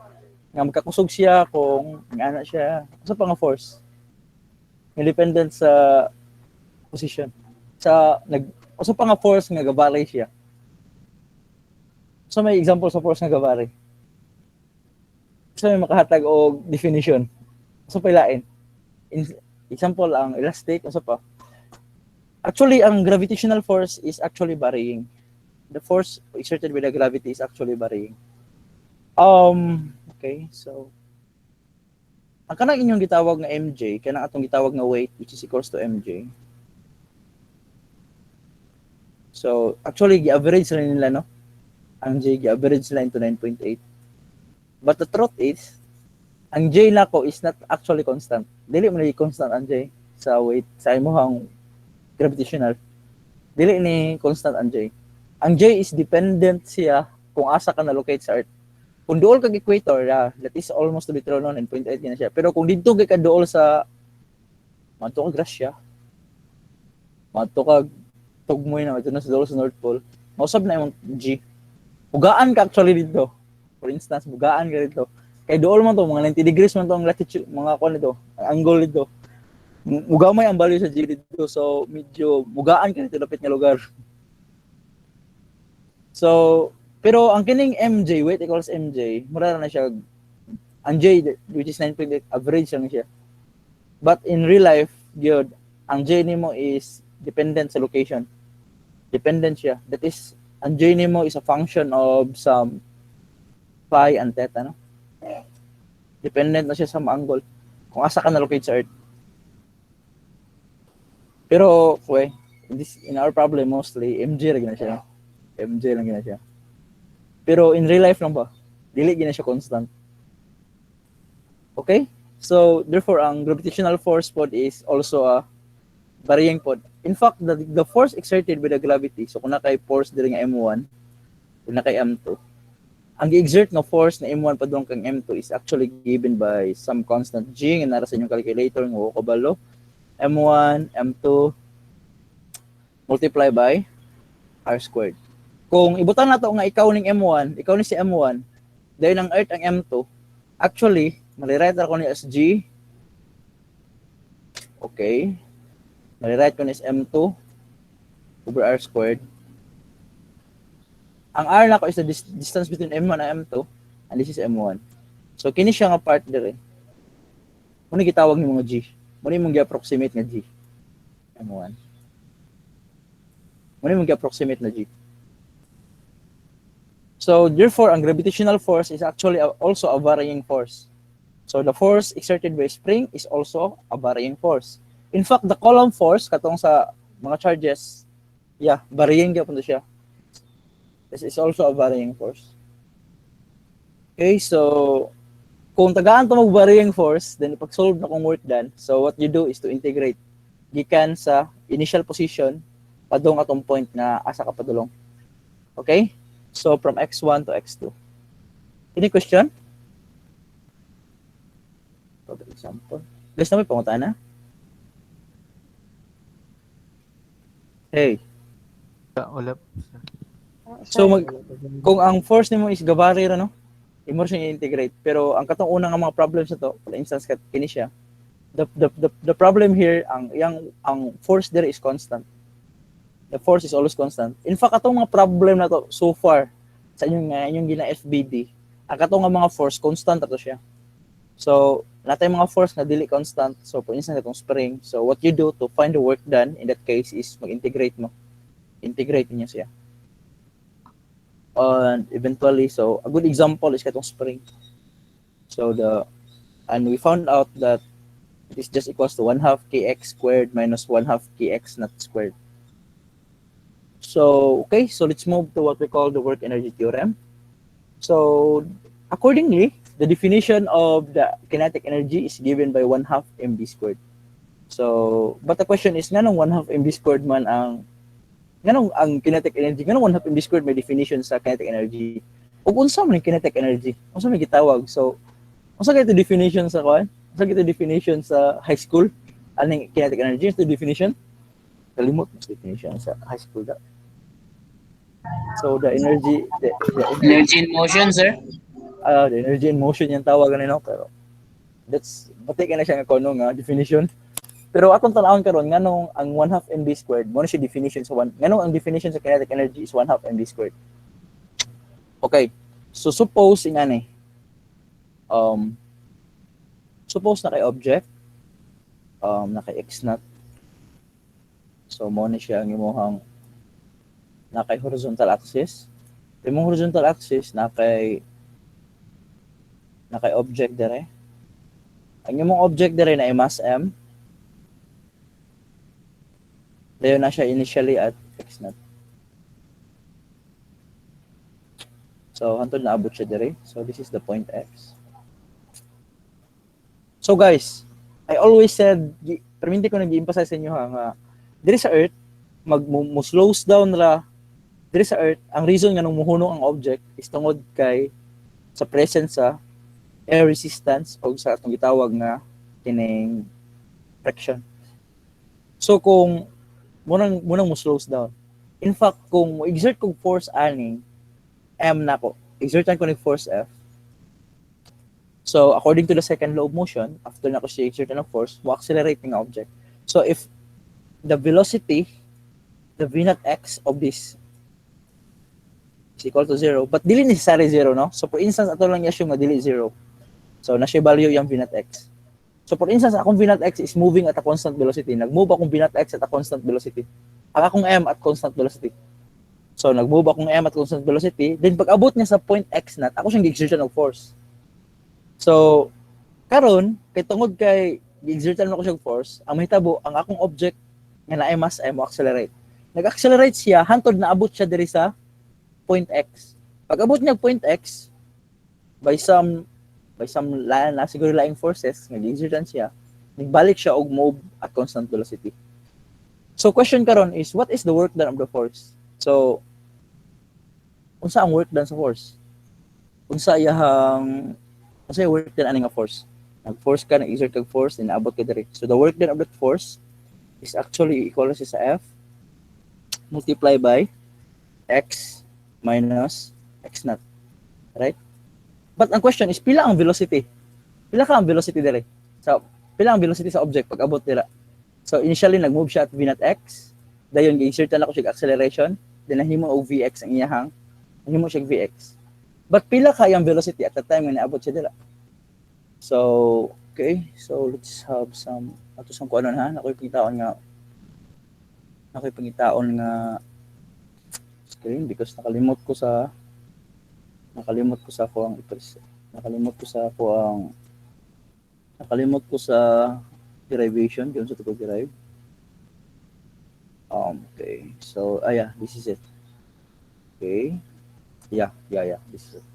Nga magkakusog siya kung nga siya. Unsa pa nga force? Nga dependent sa position. Unsa pa nga force nga gabari siya? So may example sa force nga gabari. So may makahatag og definition. So pailain. Example ang elastic, unsa pa? Actually, ang gravitational force is actually varying. The force exerted by the gravity is actually varying. Okay, so ang kanang inyong gitawag nga mj, kanang atong gitawag nga weight which is equals to mj. So actually gi-average rin nila, no? Ang J gi-average nila into 9.8. But the truth is, ang J nako is not actually constant. Dili man ni constant ang J sa weight sa imong gravitational. Dili ni constant ang J. Ang J is dependent siya kung asa ka na-locate sa Earth. Kung duol kag equator, that is almost to be true no, 9.8 gina siya. Pero kung dito ka duol sa madto ka Gracia, madto ka tugmoy na madto na sa duol sa North Pole, mausab na imong G. Bugaan ka actually dito. For instance, bugaan ka dito. Kay dool man to, mga 90 degrees man to ang latitude, mga kuan nito, ang angle dito. Mugamay ang value sa G dito. So, medyo bugaan ka dito lapit nga lugar. So, pero ang kining MJ, weight equals MJ, mura na siya, ang J, which is 9.8, average lang siya. But in real life, yun, ang J nimo is dependent sa location. Dependent siya. That is, ang J nimo is a function of some phi and theta, no? Dependent na siya sa angle. Kung asa ka na-locate sa Earth. Pero, in our problem mostly, MJ lang gina siya. No? MJ lang gina siya. Pero in real life lang ba? Dili gina siya constant. Okay? So, therefore, ang gravitational force pod is also a varying pod. In fact, the force exerted by the gravity, so kung nakay force diri nga M1, kung nakay M2, ang gi-exert nga force na M1 padung kang M2 is actually given by some constant G nga nara sa inyong calculator nga kabalo. M1, M2 multiply by R squared. Kung ibutan nato nga ikaw ning M1, ikaw ni si M1, dahil ang Earth ang M2, actually, malirate ko ni as G. Okay. Malirate ko ni as M2 over R squared. Ang R na ko is the distance between M1 and M2, and this is M1. So, kini siya nga part dire. Muna gitawag ni mga G. Muna mong gi-approximate nga G. M1. Muna mong gi-approximate na G. So, therefore, ang gravitational force is actually also a varying force. So, the force exerted by spring is also a varying force. In fact, the Coulomb force, katong sa mga charges, varying gyapon siya. This is also a varying force. Okay, so, kung tagaan to mag-varying force, then ipag-solve na kung work done, so what you do is to integrate gikan sa initial position padung atong point na asa ka padulong. Okay? So, from x1 to x2. Any question? For example. Guys, na may pangutan na? Hey. Wala. So, kung ang force nimo is gabari ra, no? Imo siya i-integrate. Pero ang katong unang mga problems na to, for instance, kini siya, The problem here, ang force there is constant. The force is always constant. In fact, atong mga problem na to so far sa inyong gina FBD, ang katong nga mga force constant ato siya. So, natay mga force na dili constant. So, for instance, itong spring. So, what you do to find the work done in that case is mag-integrate mo. Integrate niya siya. And eventually, so a good example is katong spring. So, and we found out that it is just equals to 1/2 kx squared minus 1/2 kx not squared. So, okay, so let's move to what we call the work energy theorem. So, accordingly, the definition of the kinetic energy is given by 1/2 mv squared. So, but the question is, nganong 1/2 mv squared man nganong ang kinetic energy, nganong 1/2 mv squared may definition sa kinetic energy? Ug unsa man ang kinetic energy? Unsa may gitawag? So, unsa kay definition sa kuan? Unsa kay definition sa high school? Ano kinetic energy? Ito definition? Kalimot mo definition sa high school da. So the energy Energy in motion, sir. The energy in motion yung tawag kanino, pero that's pati na siya nga kuno nga definition. Pero atong tan-awon karon nganong ang 1/2 mv squared mo na siya definition sa nganong ang definition sa kinetic energy is 1/2 mv squared. Okay. So suppose ingani suppose na kay object na kay x naught. So mo na siya ang imong na kay horizontal axis. Imong horizontal axis na kay object dire. Ang imong object dire na ay mass m. Dayon na siya initially at x naught. So hantod na abot siya dire. So this is the point x. So guys, I always said, perminti ko nag-i-emphasize sa inyo nga dire sa Earth, mo slows down ra dire sa Earth. Ang reason nga nung muhunong ang object is tungod kay sa presence sa air resistance o sa atong gitawag nga kining friction. So kung munang mo slows down. In fact, kung mo exert kog force ani m nako, exertan ko ning force F. So, according to the second law of motion, after na ko siya exert ng force, mo accelerate ng object. So, if the velocity, the v naught x of this is equal to 0, but dili necessary 0, no? So, for instance, ato lang i-assume na dili 0. So, na siya value yung v naught x. So, for instance, akong v naught x is moving at a constant velocity. Nag-move akong v naught x at a constant velocity. Ang akong m at constant velocity. So, nag-move akong m at constant velocity. Then, pag abot niya sa point x naught, ako siyang gi-exertion ng force. So, karon kay tungod kay gi-exertan mo ko siyang force, ang mahitabo ang akong object nga naay mass m mo accelerate. Nag-accelerate siya hantod na abot siya diri sa point x. Pag abot niya point x by some na siguro laing forces nga gi-exertan siya, nagbalik siya og move at constant velocity. So question karon is, what is the work done of the force? So unsa ang work done sa force? Unsa yung work done ani nga force? Nag-force ka, nag-exert kag force, then naabot ka diri. So the work done of that force is actually equal to sa F multiply by x minus x naught. Right? But ang question is, pila ang velocity? Pila ka ang velocity diri? So, pila ang velocity sa object pag abot dira? So initially nag-move siya at v naught x, dayon gi-exert na ko siya acceleration, then nahimo og vx ang iyahang, nahimo siya vx. But pila kaya ang velocity at the time nga naabot siya dira? So, okay. So, let's have some ato sang kuanon ha. Nakoy pangitaon nga screen because nakalimot ko sa derivation kung sa to derive. Okay. So, yeah, this is it. Okay. Yeah, this is it.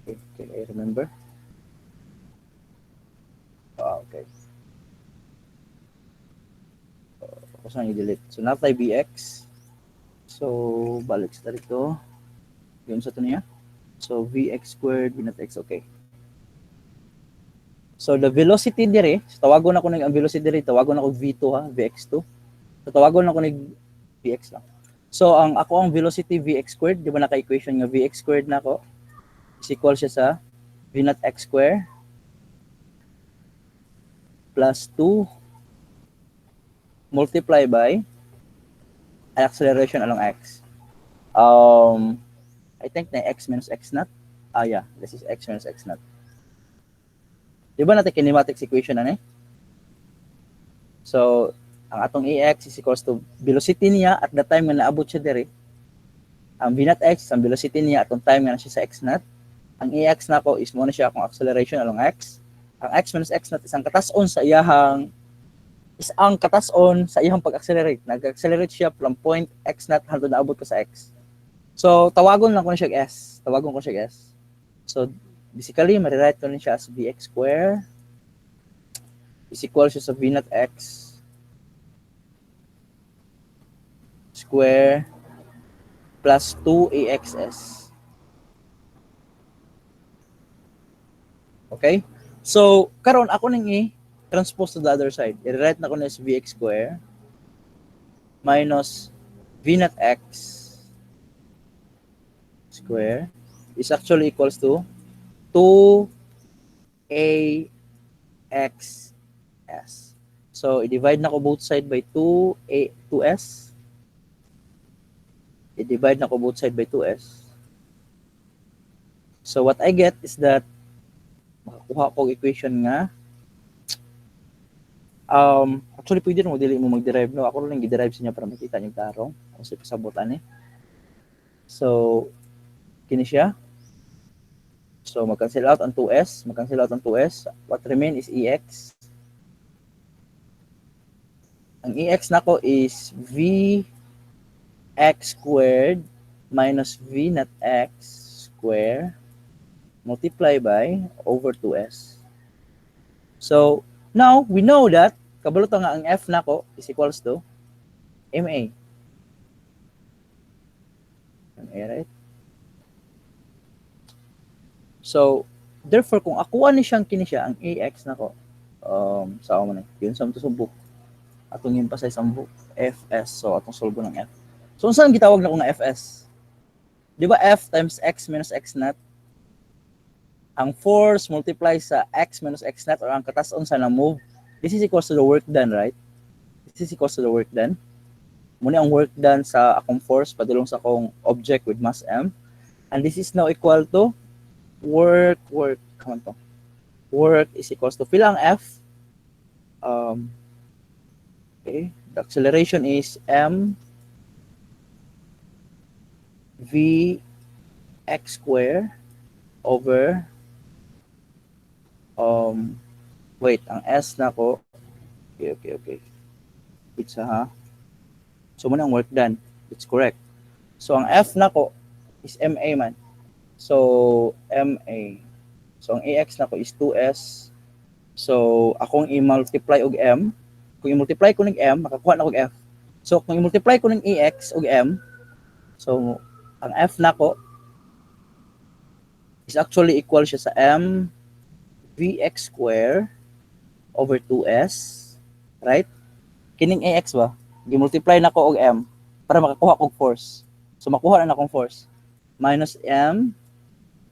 Okay, can I remember? Okay. Ako saan i-delete? So, natay bx. So, balik sa dito. Yun sa ito niya. So, vx squared, v naught x, okay. So, the velocity dire, so, tawagon ako ng ang velocity dire, tawagon ako v2 ha, vx2. So, tawagon ako ng vx lang. So, ang velocity vx squared, di ba naka-equation nga vx squared na ako, is equal siya sa v naught x squared plus 2 multiply by acceleration along x. I think na x minus x naught. Yeah, this is x minus x naught. Di ba natin kinematics equation na So, ang atong ax is equals to velocity niya at the time nga naabot siya diri. Ang v naught x, ang velocity niya atong time nga na siya sa x naught. Ang ax na ko is muna siya akong acceleration along x. Ang x minus x naught is ang katason sa iyahang pag-accelerate. Nag-accelerate siya from point x naught hangtod naabot ko sa x. So, tawagon lang ko na siya s. Tawagon ko siya s. So, basically, maririte ko na siya as vx square is equal siya sa v naught x square plus 2axs. Okay? So, karon ako nang i-transpose to the other side. I-write na ko na as vx square minus v naught x square is actually equals to 2axs. So, i-divide na ko both side by 2s. I-divide na ko both side by 2s. So, what I get is that makakuha ko equation nga actually pwede mo dili mo mag-derive no, ako lang gi-derive sa inyo para makita niyo tarong kung sa pasabutan So kini siya. So mag-cancel out ang 2s, what remain is ex. Ang ex nako is v x squared minus v naught x square multiply by over 2s. So now we know that kabalo nga ang f nako is equals to MA. MA, right? So therefore kung akuha ni siyang kini siya ang ax nako sa mo na yun sa subok atong emphasize ang book fs. So atong solve ng f. So saan gitawag na ko nga fs? Di ba f times x minus x naught? Ang force multiply sa x minus x naught or ang katason sa na-move, this is equals to the work done, right? This is equals to the work done. Muna ang work done sa akong force padulong sa akong object with mass m. And this is now equal to work. Work is equals to pila ang f. Okay, the acceleration is m v x square over wait, ang s na ko okay. It's so muna ang work done. It's correct. So ang f na ko is MA man. So MA. So ang AX na ko is 2S. So akong i-multiply og M. Kung i-multiply ko ng M, makakuha na og F. So kung i-multiply ko ng AX og M, so ang F na ko is actually equal siya sa M Vx square over 2S, right? Kining AX ba? Gi-multiply na ko og M para makakuha kog force. So makuha na akong force. Minus M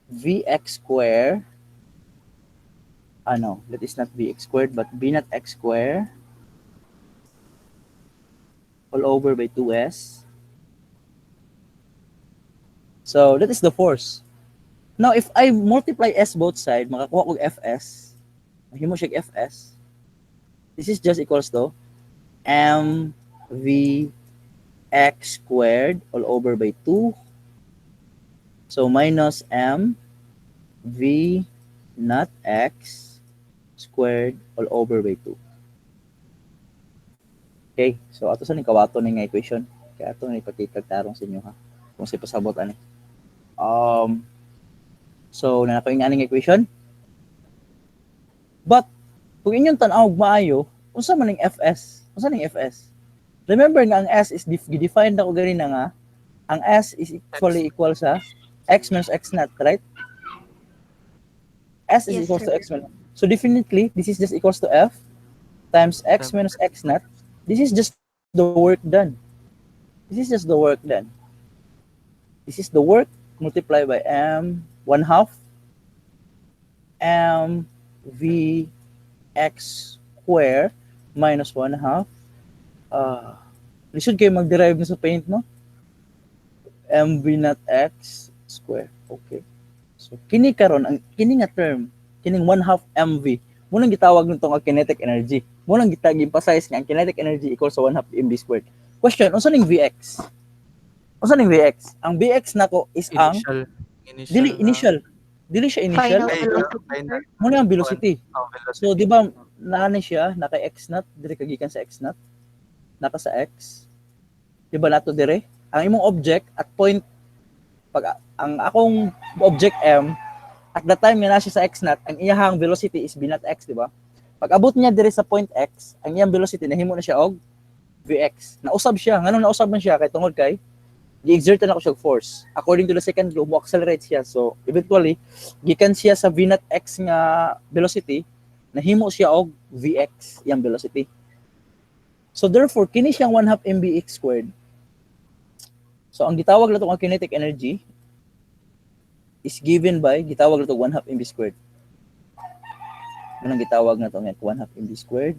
Vx square. No, that is not Vx squared but B naught x square all over by 2S. So that is the force. Now if I multiply S both sides, makakuha kog Fs. Mahimo siya Fs. This is just equals to M V x squared all over by 2. So minus M V naught x squared all over by 2. Okay, so ato sa ni kawato ni nga equation. Kaya ato ni pakitag tarong sa inyo ha. Kung sa pasabot ani. So na nako nga ning equation. But kung inyong tan-aw maayo, unsa man ning Fs? Unsa ning Fs? Remember nga ang S is defined na ko gani na nga ang S is equal sa x minus x naught, right? S is equals to x minus. So definitely this is just equals to F times x minus x naught. This is just the work done. This is just the work done. This is the work multiplied by M 1/2 M V x square minus 1 half. Lisod kayo mag-derive na sa paint, no? mv not x square. Okay. So, kini karon ang kini nga term, kining 1 half mv, munang gitawag nito nga kinetic energy. Munang gitag-emphasize nga ang kinetic energy equals sa 1 half mv squared. Question, unsa ning Vx? Unsa ning Vx? Ang Vx nako is ang initial. Dili siya initial. Final velocity, sir. Muna ang velocity. velocity. So, di ba, naano siya, naka x naught, dire kagikan sa x naught, naka sa x. Di ba nato dire? Ang imong object at point, pag ang akong object m, at the time nga na siya sa x naught, ang iyahang velocity is b naught x, di ba? Pag abot niya dire sa point x, ang iyang velocity, nahimo na siya og Vx. Nausab siya. Nganong nausab man siya? Kay tungod kay, gi-exert na ako siya force. According to the second law, mo-accelerate siya. So, eventually, gikan siya sa v naught x nga velocity, nahimo siya og Vx, yung velocity. So, therefore, kini siyang 1 half mvx squared. So, ang gitawag na itong kinetic energy is given by, gitawag na itong 1 half mv squared. Anong gitawag na itong 1 half mv squared?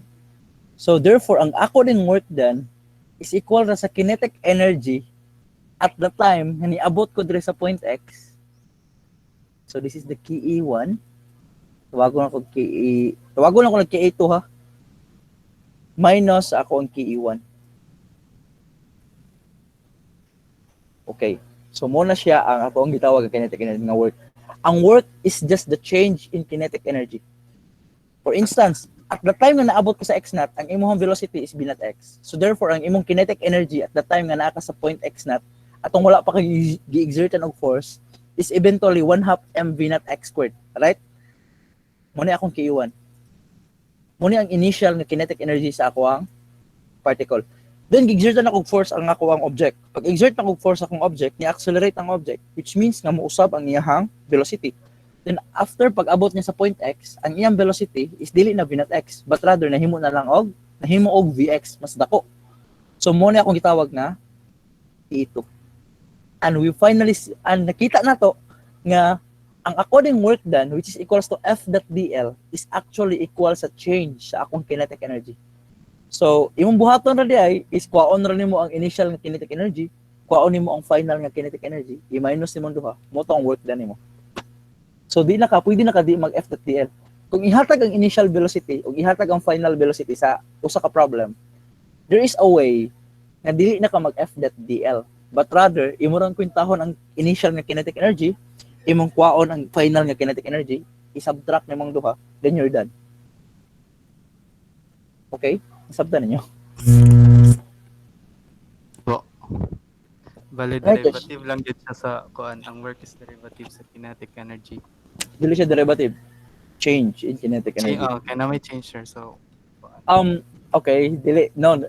So, therefore, ang ako din work done is equal na sa kinetic energy at the time na niabot ko dire sa point x. So, this is the KE1. Tawagon ako KE. Tawagon ako ng KE2 ha. Minus ako ang KE1. Okay. So, muna siya ang ako ang gitawag ang kinetic energy nga work. Ang work is just the change in kinetic energy. For instance, at the time na naabot ka sa x naught, ang imong velocity is b naught x. So, therefore, ang imong kinetic energy at the time na naa ka sa point x naught, atong wala pa kay gi-exertan og force, is eventually 1 half mv naught x squared. Right? Muna akong KE1. Muna ang initial nga kinetic energy sa ako ang particle. Then, gi-exertan ako og force ang ako ang object. Pag exert ako og force akong object, ni-accelerate ang object, which means nga mousab ang iyahang velocity. Then, after pag-abot niya sa point x, ang iyang velocity is dili na v naught x, but rather nahimo na lang nahimo og Vx, mas dako. So, muna akong gitawag na E2. And we finally, nakita na to nga ang according work done, which is equals to F.dl, is actually equal sa change sa akong kinetic energy. So, imong buhaton ra diay is kwaon ra nimo ang initial nga kinetic energy, kwaon nimo ang final nga kinetic energy, i-minus nimo duha, mo to ang work done nimo. So, pwede na ka di mag F.dl. Kung ihatag ang initial velocity o ihatag ang final velocity sa usa ka problem, there is a way na dili na ka mag F.dl. But rather, imong kwintahon ang initial nga kinetic energy, imong kwaon ang final nga kinetic energy, i-subtract nimong duha, then you're done. Okay? Isabtan ninyo. Po. Bale, Right, derivative lang din siya sa kuan. Ang work is derivative sa kinetic energy. Dili siya derivative. Change in kinetic energy. Okay, na may change sir. So, kuan. Okay,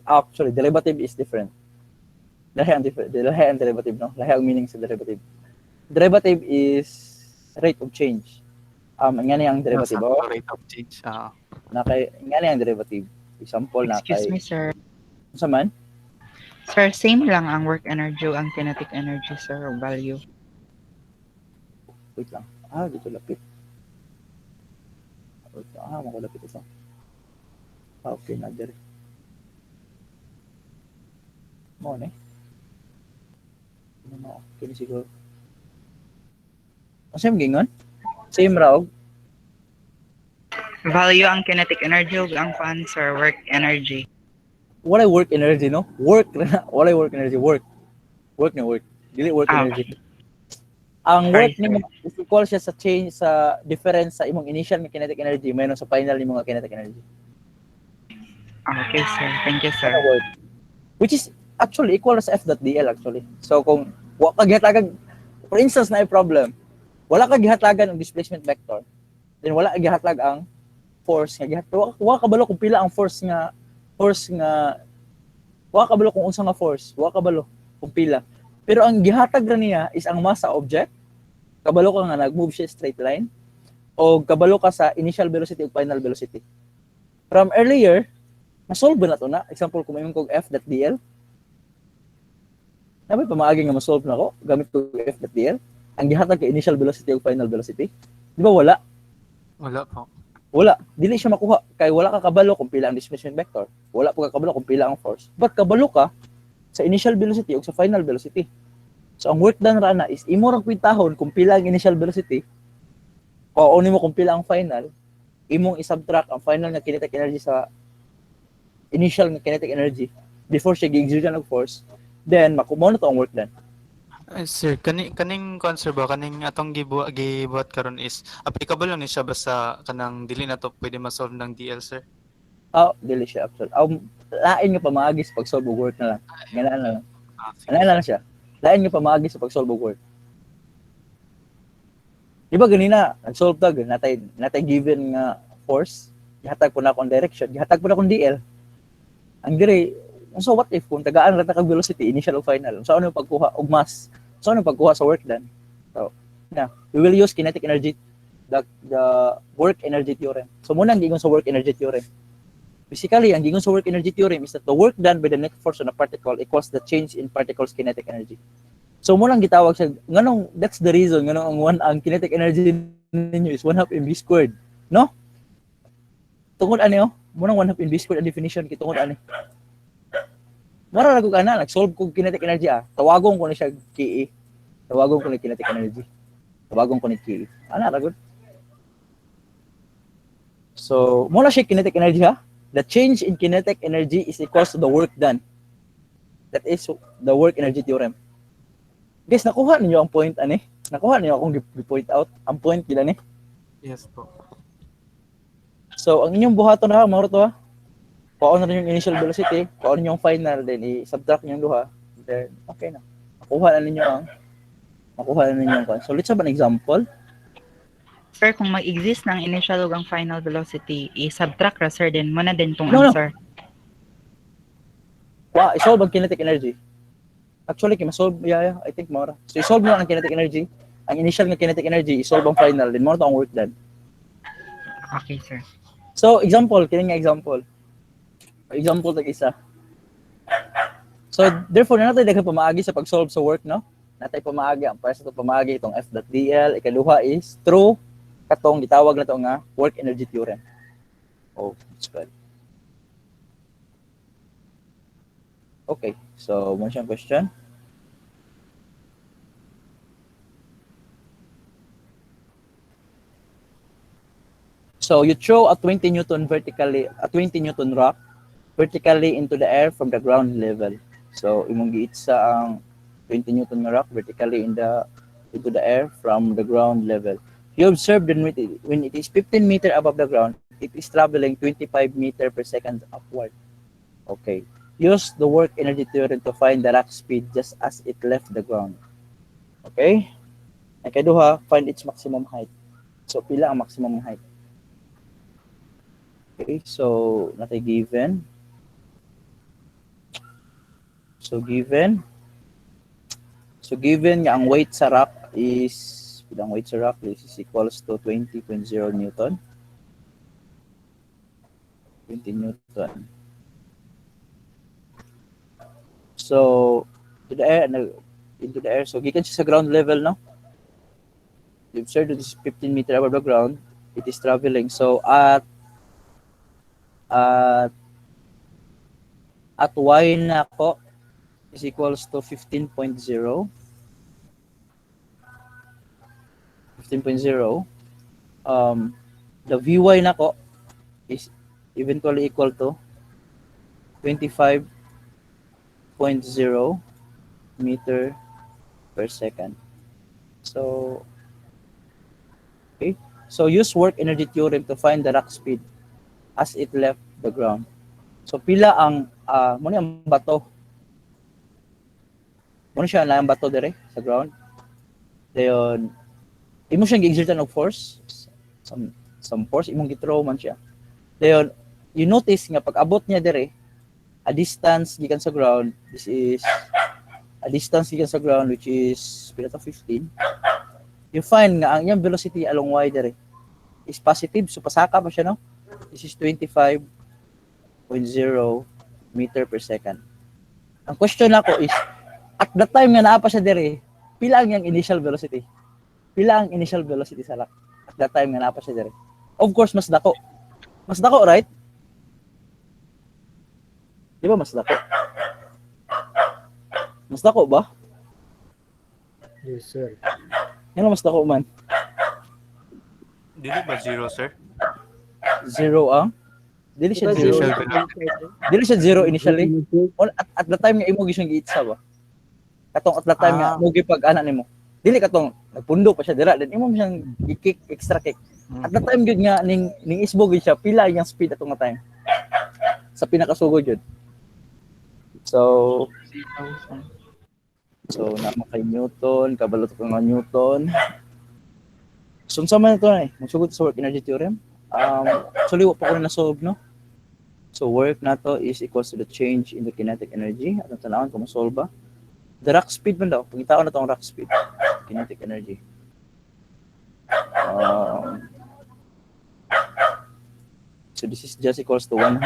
actually, derivative is different. Lahi ang derivative, no? Lahi ang meaning sa derivative. Derivative is rate of change. Ngani ang derivative, Sa rate of change. ngani ang derivative. Example na Excuse kay me, sir. sa man? Sir, same lang ang work energy, ang kinetic energy, sir, value. Wait lang. Dito lapit. Wait lang. Makulapit ito. Okay, na dire. Mo ne. No, kini siguro. Same gingon? Same raw. Value ang kinetic energy ug ang fan, sir, work energy. Wala work energy, no? Work na. Wala work energy. Work. Work na work. Dili work energy. Ang work Sorry, nimo is equal siya sa change sa difference sa imong initial nga kinetic energy minus sa final nimo nga kinetic energy. Okay, sir. Thank you, sir. Work. Which is actually equal sa F.dl actually. So kung wa ka gihatagan, for instance na problem, wala ka gihatagan ang displacement vector, then wala gihatag ang force nga gihatag. Wa kabalo kung pila ang force nga wa kabalo kung unsa nga force, wa kabalo kung pila. Pero ang gihatag ra niya is ang mass sa object. Kabalo ka nga nag-move siya straight line o kabalo ka sa initial velocity ug final velocity. From earlier, na-solve na to na. Example, kung mayroon kong F.dl, nabi pamaagi nga ma-solve na ko gamit ko F.dl. Ang gihatag kay initial velocity ug final velocity. Di ba wala? Wala po. Wala, dili siya makuha kay wala ka kabalo kung pila ang displacement vector. Wala pa ka kabalo kung pila ang force. But kabalo ka sa initial velocity o sa final velocity. So ang work done ra na is imo ra kwintahon kung pila ang initial velocity o mo kung pila ang final, imong i-subtract ang final nga kinetic energy sa initial nga kinetic energy before siya gi-exert ng force, then makumo na to ang work done. Sir, kaning concern ba kaning atong gibuhat karon is applicable lang ni siya basta kanang dili na to pwede ma-solve ng DL, sir? Dili siya actual. Lain nga pamaagi sa pag-solve og work na lang. Ganaan na lang. Sige. Ano lang siya. Lain nga pamaagi sa pag-solve og work. Di ba ganina, nag-solve tag, natay given nga force, gihatag po na akong direction, gihatag po na akong DL. Ang dire, so what if kung tagaan ra ta kag velocity initial o final? So ano yung pagkuha og mass? So ano yung pagkuha sa work done? So, we will use kinetic energy, the work energy theorem. So muna ang giingon sa work energy theorem. Basically, ang giingon sa work energy theorem is that the work done by the net force on a particle equals the change in particle's kinetic energy. So muna ang gitawag siya, nganong that's the reason nganong ang kinetic energy ninyo is 1/2 mv squared, no? Tungod ani muna 1/2 mv squared ang definition kitungod ani. Mara ra ko kana nag-solve ko kinetic energy Tawagon ko ni siya KE. Tawagon ko ni kinetic energy. Tawagon ko ni KE. Ana ra gud. So, muna siya kinetic energy The change in kinetic energy is equals to the work done. That is the work energy theorem. Guys, nakuha ninyo ang point ani? Nakuha ninyo akong gi-point out ang point gila ni? Yes po. So, ang inyong buhaton na mao to Kuha na rin yung initial velocity, kuha na yung final, then i-subtract yung duha, then okay na. Makuha na ninyo ang So let's have an example. Sir, kung mag-exist ng initial ug ang final velocity, i-subtract ra sir, then mo na din tong No. answer. Isolve ang kinetic energy. Actually, ma-solve, I think mora. So isolve mo ang kinetic energy, ang initial nga kinetic energy, isolve ang final, then mo na to ang work done. Okay, sir. So example, kini nga example tag isa. So therefore natay daghang pamaagi sa pag-solve sa work, no? Natay pamaagi ang first to pamaagi itong F.dl, ikaduha is through katong gitawag na to nga work energy theorem. That's good. Okay, so mo siyang question. So you throw a 20 Newton rock vertically into the air from the ground level. So imong giitsa ang 20 Newton rock vertically into the air from the ground level. You observe that when it is 15 meter above the ground, it is traveling 25 meter per second upward. Okay. Use the work energy theorem to find the rock speed just as it left the ground. Okay? Ang kaduha, find its maximum height. So pila ang maximum height? Okay, so natay given. So given nga ang weight sa rock is equals to 20.0 Newton. 20 Newton. So into the air. So gikan siya sa ground level, no? You observe that this is 15 meter above the ground. It is traveling. So at y na ko is equals to 15.0. 15.0. The Vy na ko is eventually equal to 25.0 meter per second. So, okay. So use work energy theorem to find the rock speed as it left the ground. So pila ang mo ang bato. Mo siya na ang bato dire sa ground. Dayon imo siyang gi-exertan og force, some force imong gi-throw man siya. Dayon you notice nga pag abot niya dire a distance gikan sa ground, this is a distance gikan sa ground which is pila to 15. You find nga ang iyang velocity along y dire is positive, so pasaka pa siya, no? This is 25.0 meter per second. Ang question nako is, at the time nga naa pa siya dire, pila ang iyang initial velocity? Pila ang initial velocity sa rock? At that time nga naa pa siya dire. Of course, mas dako. Mas dako, right? Di ba mas dako? Mas dako ba? Yes, sir. Yan ang mas dako man. Dili ba zero, sir? Zero ang? Dili siya Diba zero. zero? Dili siya zero initially. At the time nga imo gisang giitsa ba? Katong at the time nga mo gipag ana nimo. Dili katong nagpundo pa siya dira, then imo siyang i-kick, extra kick. At the time gyud nga ning isbog gyud siya, pila yung speed atong nga time. Sa pinakasugod yun. So naman kay Newton, kabalot ko nga Newton. So unsa man ito na magsugod sa work energy theorem. Actually wa pa ko na solve no. So work nato is equals to the change in the kinetic energy. Atong tanawon kung ma-solve ba. The rock speed man daw. Pangitaon na tong rock speed. Kinetic energy. So this is just equals to 1/2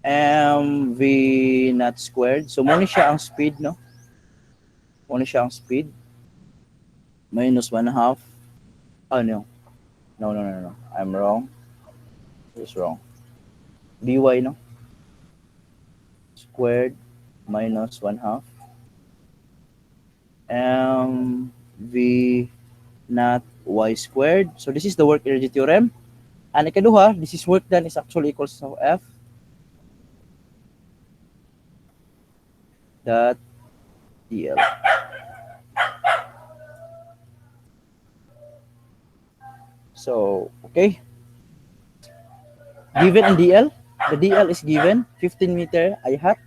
mv naught squared. So muna siya ang speed, no? Muna siya ang speed. Minus 1/2. Oh, no. No. I'm wrong. It's wrong. dy, no? Squared minus 1/2 mv naught y squared. So this is the work energy theorem. And ikaduha, this is work done is actually equals to F dot dl. So, okay. Given ang DL, the DL is given 15 meter ay hat.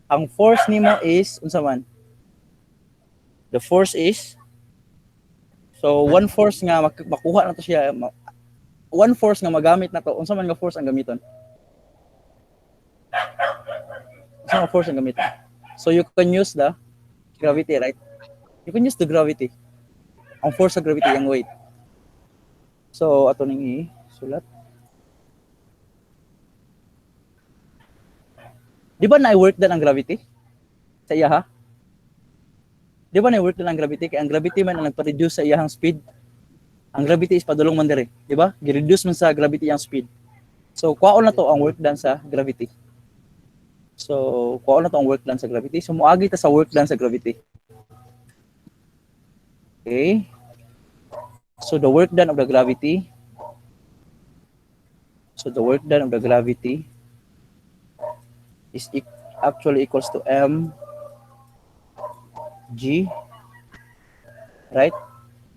Ang force nimo is unsa man? The force is so one force nga makuha na to siya, one force nga magamit na to. Unsa man nga force ang gamiton? Unsa nga force ang gamiton? So you can use the gravity, right? You can use the gravity. Ang force sa gravity ang weight. So ato ning sulat. Di ba na-work din ang gravity? Sa iya ha? Di ba na-work din ang gravity? Kaya ang gravity man ang nagpa-reduce sa iyang speed. Ang gravity is padulong man dire, di ba? Gi-reduce man sa gravity ang speed. So kuhaon na to ang work done sa gravity. So kuhaon na to ang work done sa gravity. So moagi ta sa work done sa gravity. Okay. So the work done of the gravity. So the work done of the gravity is actually equals to mg, right?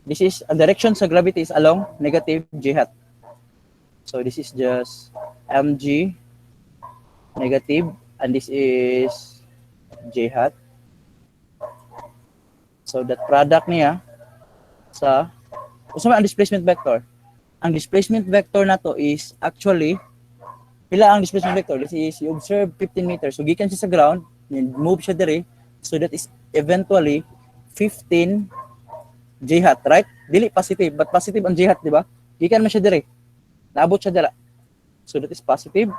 This is a direction sa gravity is along negative j hat. So this is just mg negative and this is j hat. So that product niya sa usama ang displacement vector. Ang displacement vector na to is actually pila ang displacement vector. This is you observe 15 meters. So gikan siya sa ground, move siya dire. So that is eventually 15 j hat, right? Dili positive, but positive ang j hat, di ba? Gikan man siya dire. Naabot siya dira. So that is positive.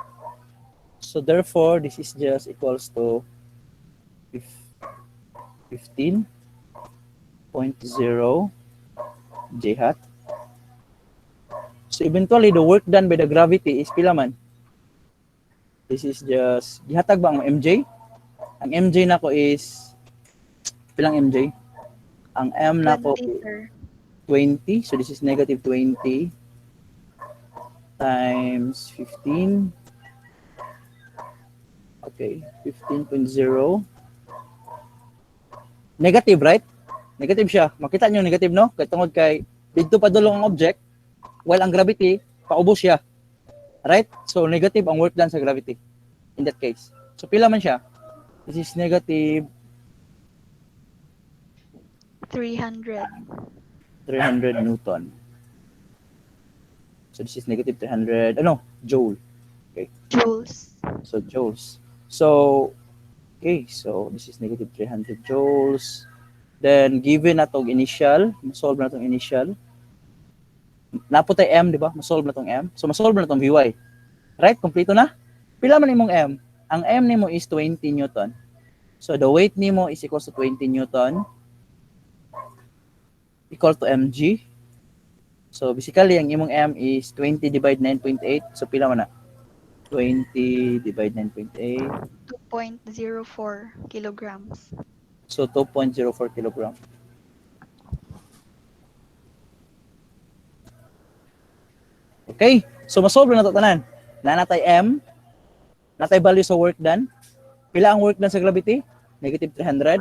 So therefore, this is just equals to 15.0 j hat. So eventually, the work done by the gravity is pila man? This is just, gihatag ba ang mj? Ang mj na ko is, pilang mj? Ang m na ko 20. So this is negative 20 times 15. Okay, 15.0. Negative, right? Negative siya. Makita nyo negative, no? Kaya tungod kay, dito pa dulong ang object, while ang gravity, paubos siya. Right? So, negative ang work done sa gravity. In that case. So, pila man siya? This is negative 300. 300 Newton. So, this is negative 300, joule. Okay. Joules. So, joules. So, okay. So, this is negative 300 joules. Then, given na itong initial, masolve na itong initial. Napo tayo M, di ba? Masolve na itong M. So, masolve na itong Vy. Right? Kompleto na? Pila man imong M? Ang M nimo is 20 Newton. So, the weight nimo is equals to 20 Newton equal to mg. So basically ang imong m is 20 divide 9.8. So pila man na? 20 divide 9.8. 2.04 kilograms. So 2.04 kilogram. Okay? So masolve na to tanan. Natay m, natay value sa work done. Pila ang work done sa gravity? Negative 300.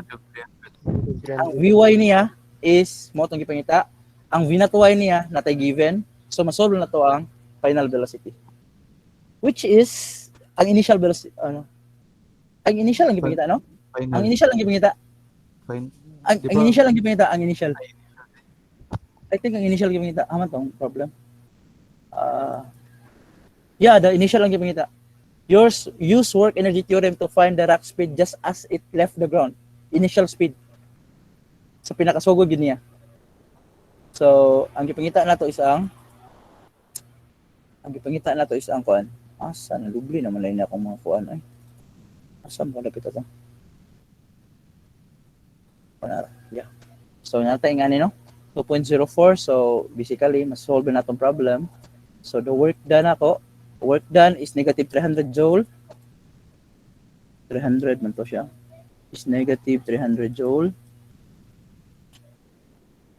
Ang Vy niya is mo tong gipangita. Ang V not Y niya natay given. So masolve na to ang final velocity. Which is ang initial velocity ang initial ang gipangita no? Final. Ang initial ang gipangita. Fine. Ang Di ba- initial ang gipangita, ang initial. I think ang initial gipangita aman tong problem. Yeah, the initial ang gipangita. Use work energy theorem to find the rock speed just as it left the ground. Initial speed. Sa pinakasugod yun niya. So, ang gipangita nato is ang kuan. Asa na lubli naman lain akong mga kuan ay. Asa mo lapit ito? Yeah. So, natay nga ni no? 2.04. So, basically, mas-solve na itong problem. So, the work done is negative 300 joule. 300 man to siya. Is negative 300 joule.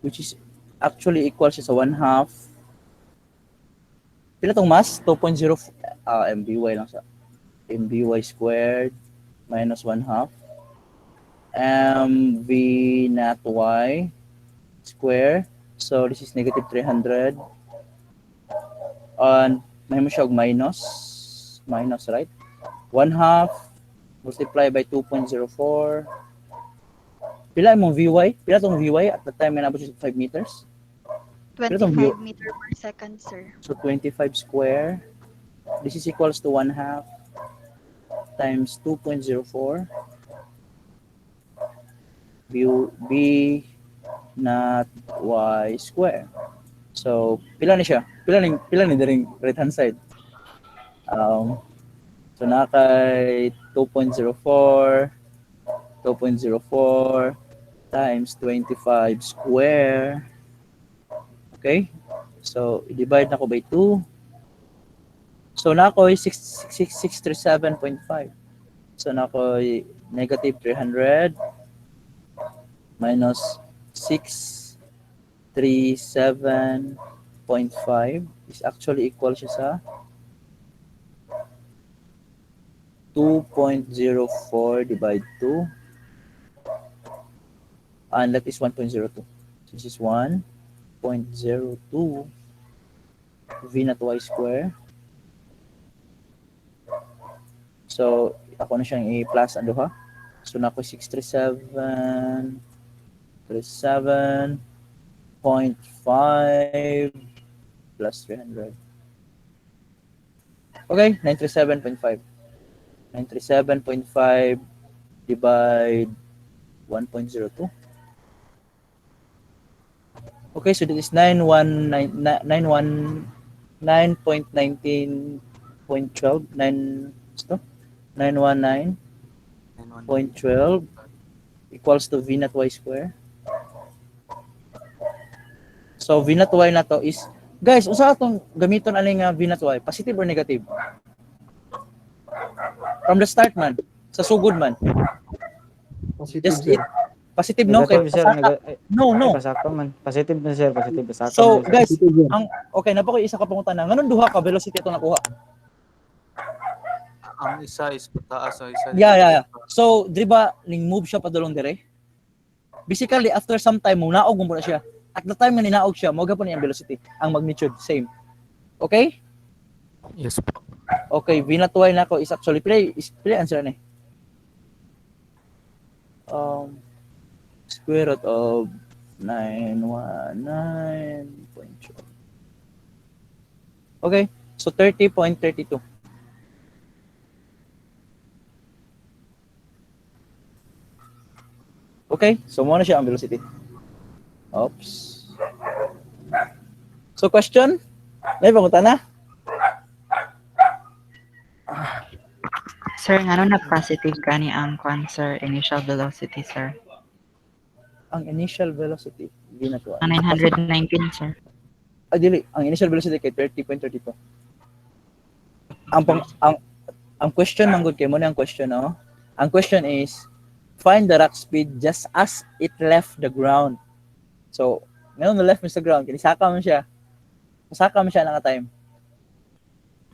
Which is actually equal siya sa 1/2. Pila tong mass? 2.0 MBY lang sa MBY squared minus 1/2 MV not Y square. So this is negative 300 and may mo siya og minus right, 1/2 multiply by 2.04. Pila imong VY? Pila tong VY at the time nga nabot siya 5 meters? 25 meter per second, sir. So 25 square. This is equals to 1/2 times 2.04 B not Y square. So pila ni siya? Pila ni diring right hand side? So nakay 2.04 times 25 square. Okay? So i-divide na ko by 2. So nako is 637.5. So nako negative 300 minus 637.5 is actually equal siya sa 2.04 divide 2 and that is 1.02. So this is 1.02 V not Y square. So ako na siyang i-plus ang duha. So nako 637.5 plus 300. Okay, 937.5. 937.5 divide 1.02. Okay, so this is 919.12 919.12 equals to V not Y square. So V not Y na to is, guys, usa atong gamiton ani nga V not Y, positive or negative? From the start man, sa sugod man. Positive, Just sir. positive no kay Negative, sir. no. Pasaka man. Positive na, sir. Positive. Pasaka So man, sir. guys, Positive, sir. okay na po ko isa ka pangutana. Nganong duha ka velocity ito nakuha? Ang isa is pataas, ang isa is Yeah. So, di ba ning move siya padulong dire? Basically, after some time, munaog mo na siya. At the time nga ninaog siya, mo gapon ang velocity, ang magnitude same. Okay? Yes po. Okay, V not Y na ko is actually play answer ni. Square root of 919.2. Okay, so 30.32. Okay, so muna siya ang velocity. Oops. So question? May pangunta na? Sir, ngano na positive gani ang kwan, sir, initial velocity, sir? Ang initial velocity, V not Y. Ang 919, sir. Dili, ang initial velocity kay 30.32. Ang question man gud kay mo na ang question, no? Ang question is find the rock speed just as it left the ground. So, ngayon na left mo sa ground, kinisaka mo siya. Pasaka mo siya na nga time.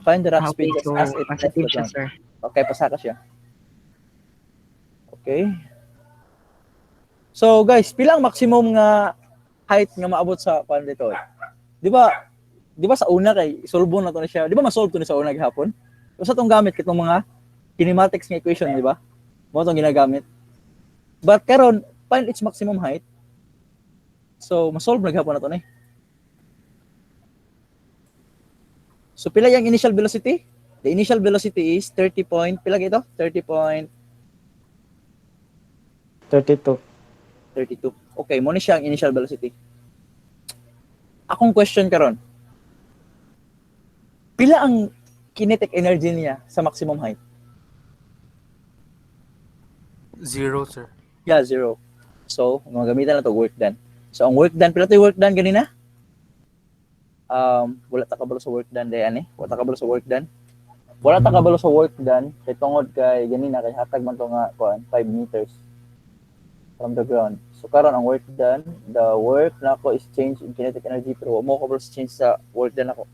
Find the rock Okay, speed just so as it left positive the siya, ground. sir. Okay, pasaka siya. Okay. So, guys, pila ang maximum nga height nga maabot sa pan dito? Di ba? Di ba sa una kay solve na to na siya. Di ba ma-solve to ni sa una gihapon? So sa tong gamit kitong mga kinematics nga equation, di ba? Mo tong ginagamit. But karon find its maximum height. So ma-solve na gihapon na to ni. So pila yung initial velocity? The initial velocity is 30 point, pila ito? 30.32. 32. Okay, mo ni siya ang initial velocity. Akong question karon. Pila ang kinetic energy niya sa maximum height? 0, sir. Yeah, 0. So, mga gamitan na to work done. So, ang work done, pila to yung work done ganina? Wala ta kabalo sa work done dayan eh. Wala ta kabalo sa work done. Wala ta kabalo sa work done kay tungod kay ganina kay hatag man to nga kuan 5 meters from the ground. So karon ang work done, the work nako is change in kinetic energy pero mo kabalo sa change sa work done nako.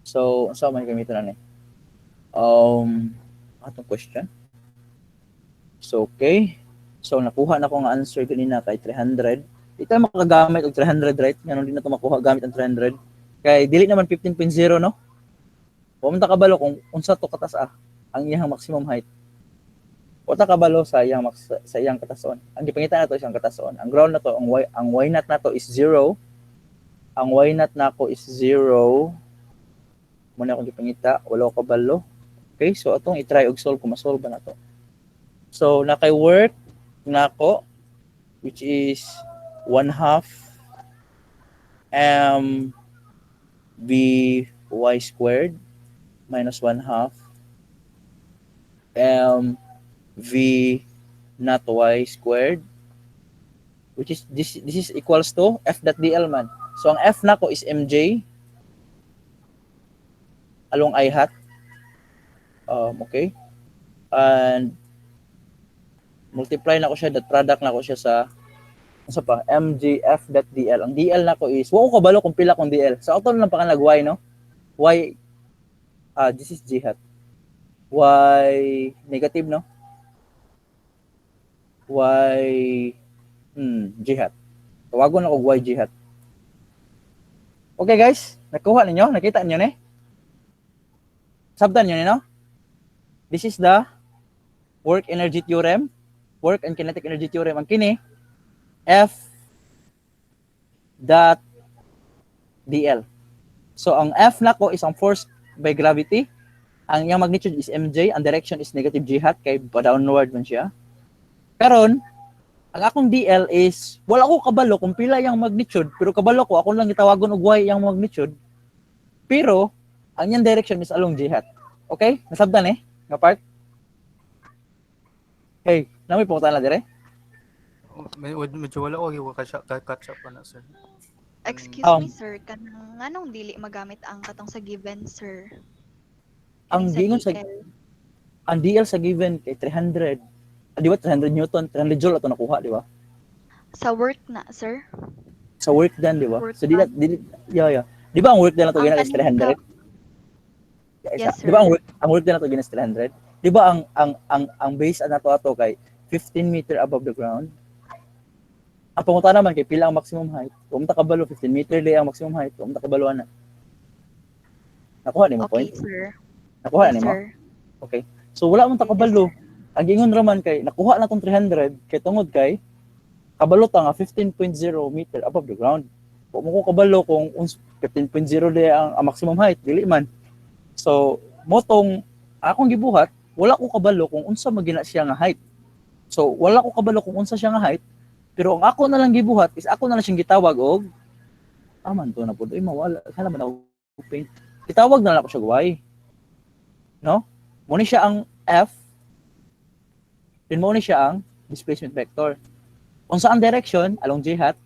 So, unsa man gamiton ani? Atong question. So, okay. So, nakuha na ko nga answer kanina kay 300. Di tayo makagamit og 300, right? Ngayon, hindi na ito makuha gamit ang 300. Kay, dili naman 15.0, no? Pumunta kabalo kung unsa to katas ang iyang maximum height. Pumunta kabalo sa iyang katason. Ang gipangitan na to isang katason. Ang ground na to, ang y naught na to is 0. Ang y naught na ko is 0. Muna akong gipangita, wala ko kabalo. Okay, so atong i-try og solve kung ma-solve na to. So, nakay-work na ako, which is 1/2 mvy squared minus 1/2 mv not y squared, which is this is equals to f dot dl man. So, ang f na ko is mj along I hat. Okay. And multiply na ko siya, dot product na ko siya sa mgf.dl. Ang dl na ko is, wako kabalo kung pila kong dl. So, auto lang pa ka nag-y, no? Y, this is g hat. Y negative, no? Y, g hat. Tawagon ako y g hat. Okay, guys. Nakuha ninyo? Nakita ninyo, ne? Sabdan nyo, no? This is the work energy theorem, work and kinetic energy theorem. Ang kini, F dot dl. So, ang F na ko is ang force by gravity. Ang iyang magnitude is mj. Ang direction is negative g hat, kay pa-downward man siya. Karon, ang akong dl is, wala ko kabalo kung pila yung magnitude, pero kabalo ko, ako lang gitawagon og y yung magnitude. Pero, ang iyang direction is along g hat. Okay? Nasabdan eh? Nga part? Hey, namoy pumunta na dire? Medyo wala ko catch up pa na, sir. Excuse me, sir. Kanang anong dili magamit ang katong sa given, sir? Ang Kining gingon sa ang DL sa given kay 300. Di ba 300 Newton, 300 joule ato nakuha, di ba? Sa work na, sir? Sa work done, di ba? Work So yeah. Di ba ang work done na to Ang gina is 300? Yes, Di ba sir. ang work done na to gina is 300? Di ba ang base na to ato kay 15 meter above the ground? Ang pangunta naman kay pila ang maximum height. Kung kabalo 15 meter di ang maximum height, kung kabalo ana. Nakuha ni mo Okay, point? sir. Nakuha Yes, ni mo? sir. Okay. So wala man ta kabalo. Ang gingon raman kay nakuha na tong 300 kay tungod kay kabalo ta nga 15.0 meter above the ground. Kung mo ko kabalo kung 15.0 di ang maximum height, dili man. So motong akong gibuhat, wala ko kabalo kung unsa magina siya nga height. So wala ko kabalo kung unsa siya nga height, pero ang ako na lang gibuhat is ako na lang siyang gitawag og aman to na pud ay mawala sana man ako paint. Gitawag na lang ako siya y. No? Mo ni siya ang f. Then mo ni siya ang displacement vector. Unsa ang direction along j hat?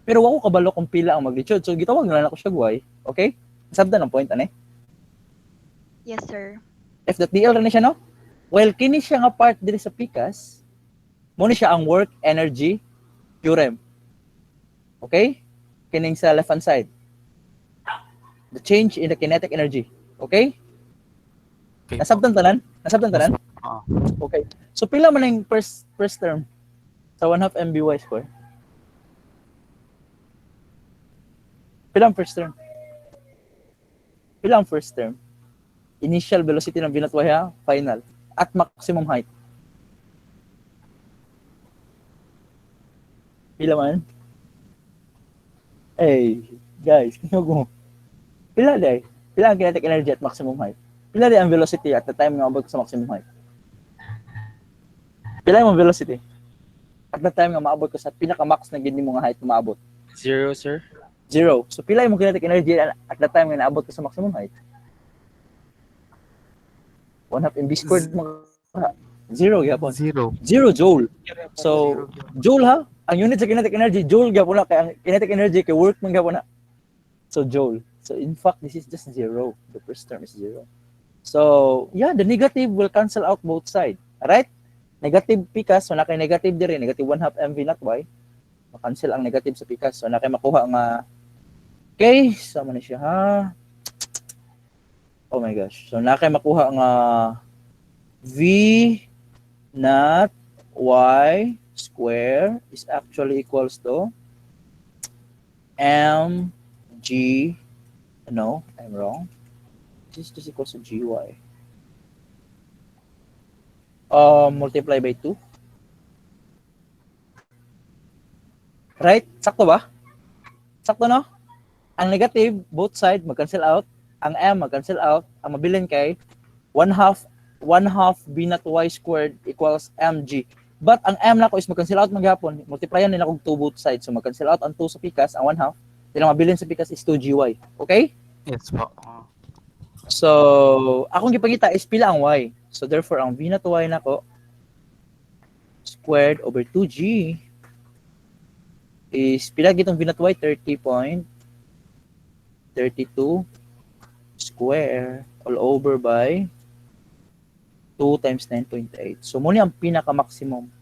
Pero wako kabalo kung pila ang magnitude. So gitawag na lang ako siya y. Okay? Sabda ng point ani. Yes, sir. F dot dl rin siya no? Well, kini siya nga part diri sa pikas. Mo ni siya ang work energy theorem. Okay? Kining sa left hand side. The change in the kinetic energy. Okay? Okay. Nasabtan tanan? Nasabtan tanan? Oo. Okay. So pila man ang first term sa 1/2 mby square? Pila ang first term? Pila ang first term? Initial velocity ng binatway ha, final, at maximum height. Pila man? Hey, guys, kino mo? Pila day? Pila ang kinetic energy at maximum height? Pila day ang velocity at the time nga abot sa maximum height? Pila yung velocity? At the time nga maabot ko sa pinaka-max na gini mo nga height na maabot? 0, sir. 0. So pila yung kinetic energy at the time nga naabot ko sa maximum height? 1/2 mv squared mo. 0 gyapon. 0. 0 joule. So joule ha, ang unit sa kinetic energy joule gyapon na, kaya ang kinetic energy kay work man gyapon na. So joule. So in fact this is just 0. The first term is 0. So yeah, the negative will cancel out both sides. Alright? Negative pikas, so na kay negative dire, negative 1/2 mv not y. Ma-cancel ang negative sa pikas. So na kay makuha nga okay, sama na siya ha. Oh my gosh. So na kay makuha nga v not y square is actually equals to mg, no, I'm wrong. This is just equals to gy. Multiply by 2. Right? Sakto ba? Sakto no? Ang negative, both side mag-cancel out. Ang m mag-cancel out. Ang mabilin kay 1/2 b not y squared equals mg. But ang m na ko is mag-cancel out maghapon. Multiplyan nila kog 2 both sides. So mag-cancel out ang 2 sa pikas, ang 1/2. Ang mabilin sa pikas is 2gy. Okay? Yes po. Oo. So, akong gipangita is pila ang y. So therefore, ang v not y na ko squared over 2g is pila gitong v not y 30.32 square all over by 2 times 9.8. So, muna ang pinaka-maximum.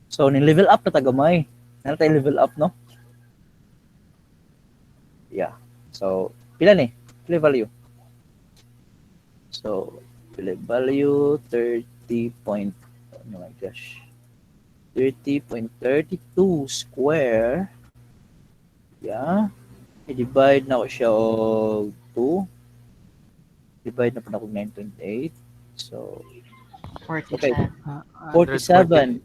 So, ni-level up na tagamay. Ano tayo level up, no? Yeah. So, pila ni? Pila value? So, pila value 30 point, oh my gosh. 30.32 square. Yeah. I-divide na ko siya og 2. Divide na po na kong 9.8. So, 47. 47.0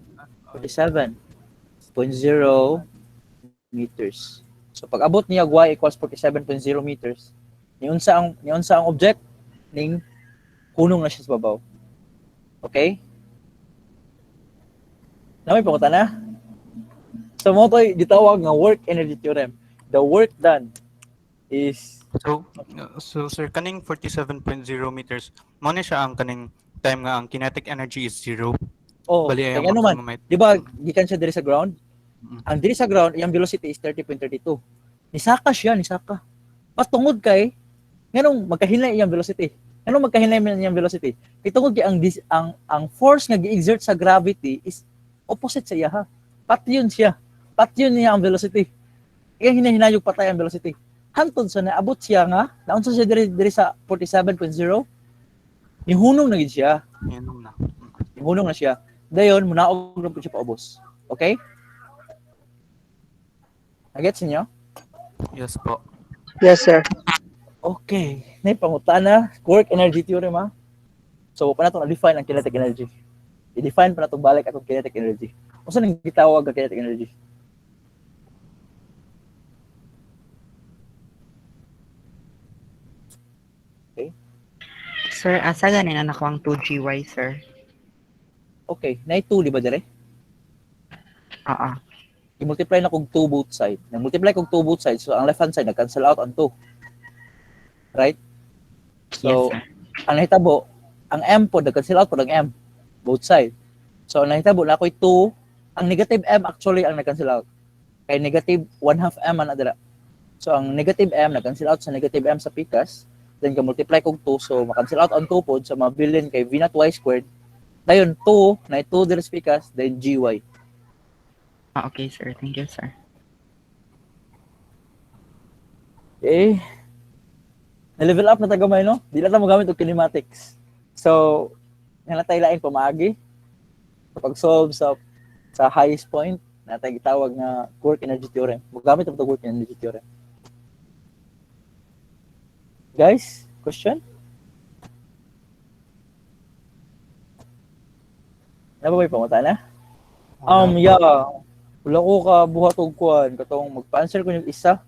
meters. So, pag abot niya y equals 47.0 meters, niyon sa ang object ning kunong na siya sa babaw. Okay? Namay pangutan na. So, mo to gitawag nga work energy theorem. The work done is So sir, kaning 47.0 meters, mo ni siya ang kaning time nga ang kinetic energy is 0. Bali kaya ang ano man, maximum height. di ba, gikan siya diri sa ground? Mm. Ang diri sa ground, iyang velocity is 30.32. Nisaka siya, nisaka. Patungod kay, nganong magkahinay iyang velocity. Nganong magkahinay man iyang velocity? Itungod kay ang force nga gi-exert sa gravity is opposite sa iya ha. Patyon siya. Patyon niya ang velocity. Kaya hinahinayog patay ang velocity. Hantod sa naabot siya nga, naunsa siya diri sa 47.0, nihunong na gid siya. Yan na. Nihunong na siya. Dayon, munaog na po siya paubos. Okay? Nagets niyo? Yes po. Yes, sir. Okay. Nay pangutana, work energy theorem ha. So, pa nato na-define ang kinetic energy. I-define pa nato balik atong kinetic energy. Unsa nang gitawag ang kinetic energy? Sir, asa ganin anak ko ang 2GY, sir? Okay, nay 2 di ba dire? Oo. I-multiply na kog 2 both side. Nag-multiply kog 2 both sides, so ang left hand side nag-cancel out ang 2. Right? So, Yes, sir. ang nahitabo, ang m po nag-cancel out po ng m both side. So, ang nahitabo na ako'y 2, ang negative m actually ang nag-cancel out. kay negative 1/2 m ana dira. So ang negative m na-cancel out sa negative m sa pikas, then ka multiply kog 2, so ma-cancel out ang 2 pod sa mabilin kay v naught y squared. Dayon 2 na 2 dira sa pikas, then gy. Okay, sir. Thank you, sir. Okay. Na-level up na tagamay, no? Di na ta magamit og kinematics. So, natay lain pamaagi kapag solve sa highest point natay gitawag nga work energy theorem. Magamit ang work energy theorem. Guys, question? Ano ba may pangutana? Yeah. Wala ko ka buhat og kuan katong magpa-answer ko yung isa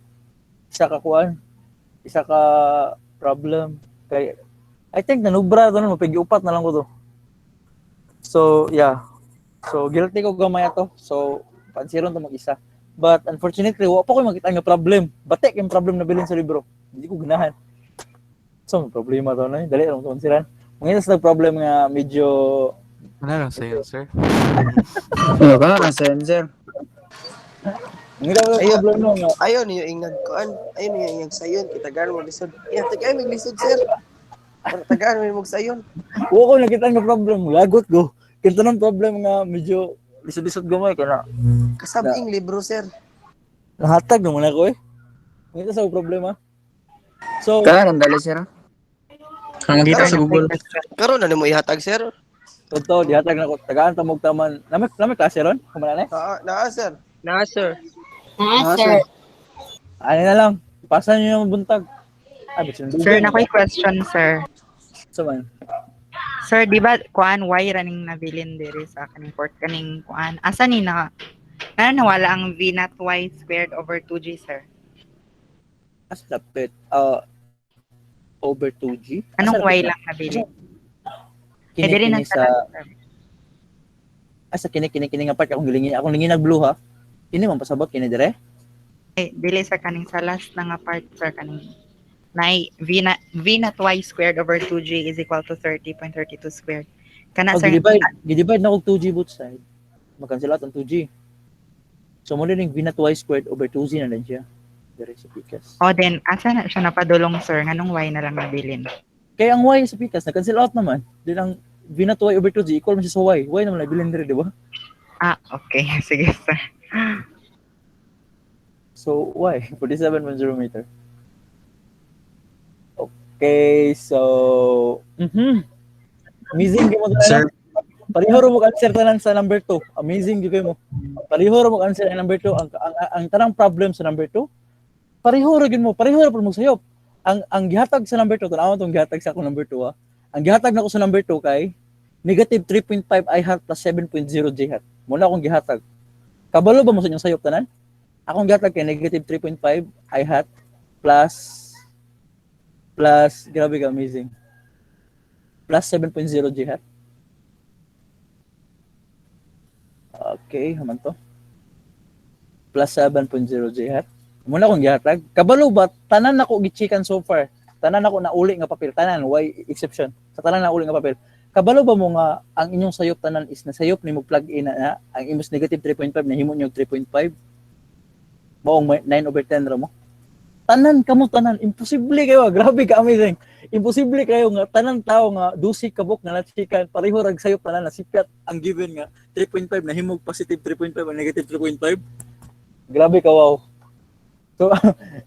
ka kuan, isa ka problem kay I think nanubra to no pigi-upat na lang ko to. So, yeah. So, guilty ko gamay ato. So, pansiron to mag-isa. But unfortunately, wa pa ko makita nga problem. Batik yung problem na bilin sa libro. Hindi ko ganahan. So, may problema to na. Dali lang to pansiran. Mangita sa problem nga medyo Ano lang sa'yo, sir? Ano ka na, sensor? mangita sa Ayun. problem no nga. Ayun yung ingag kuan. Ayun yung ingag sayon. Kitagaan mo lisod. Yeah, tagay mo lisod, sir. Tagaan mo yung sayon. Wa ko nakita nga problem. Lagot go. Kinto ng problem nga medyo lisod-lisod gamay kana. Kasabing libro, sir. Nahatag naman ako eh. Mangita sa problema. So, Karan dali, sir. Ang dito sa Google. Karon na mo ihatag, sir. totoo, dihatag na ko. Tagaan tamog taman. Nami klase ron? Kumalan eh? Naa, sir. Na, sir. Ano na lang. Pasan niyo yung buntag. Sir, nakoy question, sir. So man. Sir, di ba kuan why running nabilin diri sa kaning port kaning kuan? Asa ni na nawala ang v naught y squared over 2g, sir? As lapit. Over 2G. Anong y lang nabilin? Eh, diri Kini na sa sa kini nga part akong lingin nag blue ha. Kini man pasabot kini dire. Dili sa kaning sa last na nga part, sir, kaning v naught y squared over 2g is equal to 30.32 squared. Kana, sir, Gidivide na og 2G both side. Mag-cancel out ang 2G. So mo ning v naught y squared over 2z na lang siya. Dire sa pikas. then asa na siya napadulong, sir, nganong y na lang nabilin? Kaya ang y sa pikas na-cancel out naman. Din ang v naught y over 2z equal man siya sa y. Y naman nabilin dire, di ba? Okay. Sige, sir. So, y? 47.0 meter. Okay, so... Amazing game mo Sir. Pareho mo answer tanan sa number 2. Amazing game mo. Pareho mo answer ang number 2. Ang tanang problem sa number 2, pareho ra gyud mo. Pareho ra mo sayop. Ang gihatag sa number 2, tanaw tong gihatag sa ako number 2 ha. Ang gihatag nako sa number 2 kay negative 3.5 I hat plus 7.0 J hat. Muna akong gihatag. Kabalo ba mo sa inyong sayop tanan? Akong gihatag kay negative 3.5 I hat plus grabe ka amazing. Plus 7.0 J hat. Okay, haman to. Plus 7.0 J hat. Muna akong gihatag. Kabalo ba tanan nako gichikan so far? Tanan nako na uli nga papel, tanan why exception. Sa tanan na uli nga papel. Kabalo ba mo nga ang inyong sayop tanan is na sayop nimo plug in na ang imong negative 3.5 na himo niyo 3.5? Maong 9/10 ra mo. Tanan kamo tanan imposible kayo, grabe ka amazing. Imposible kayo nga tanan tao nga dusi kabok nga nachikan pareho rag sayop tanan na sipyat ang given nga 3.5 na himog positive 3.5 ang negative 3.5. Grabe ka, wow.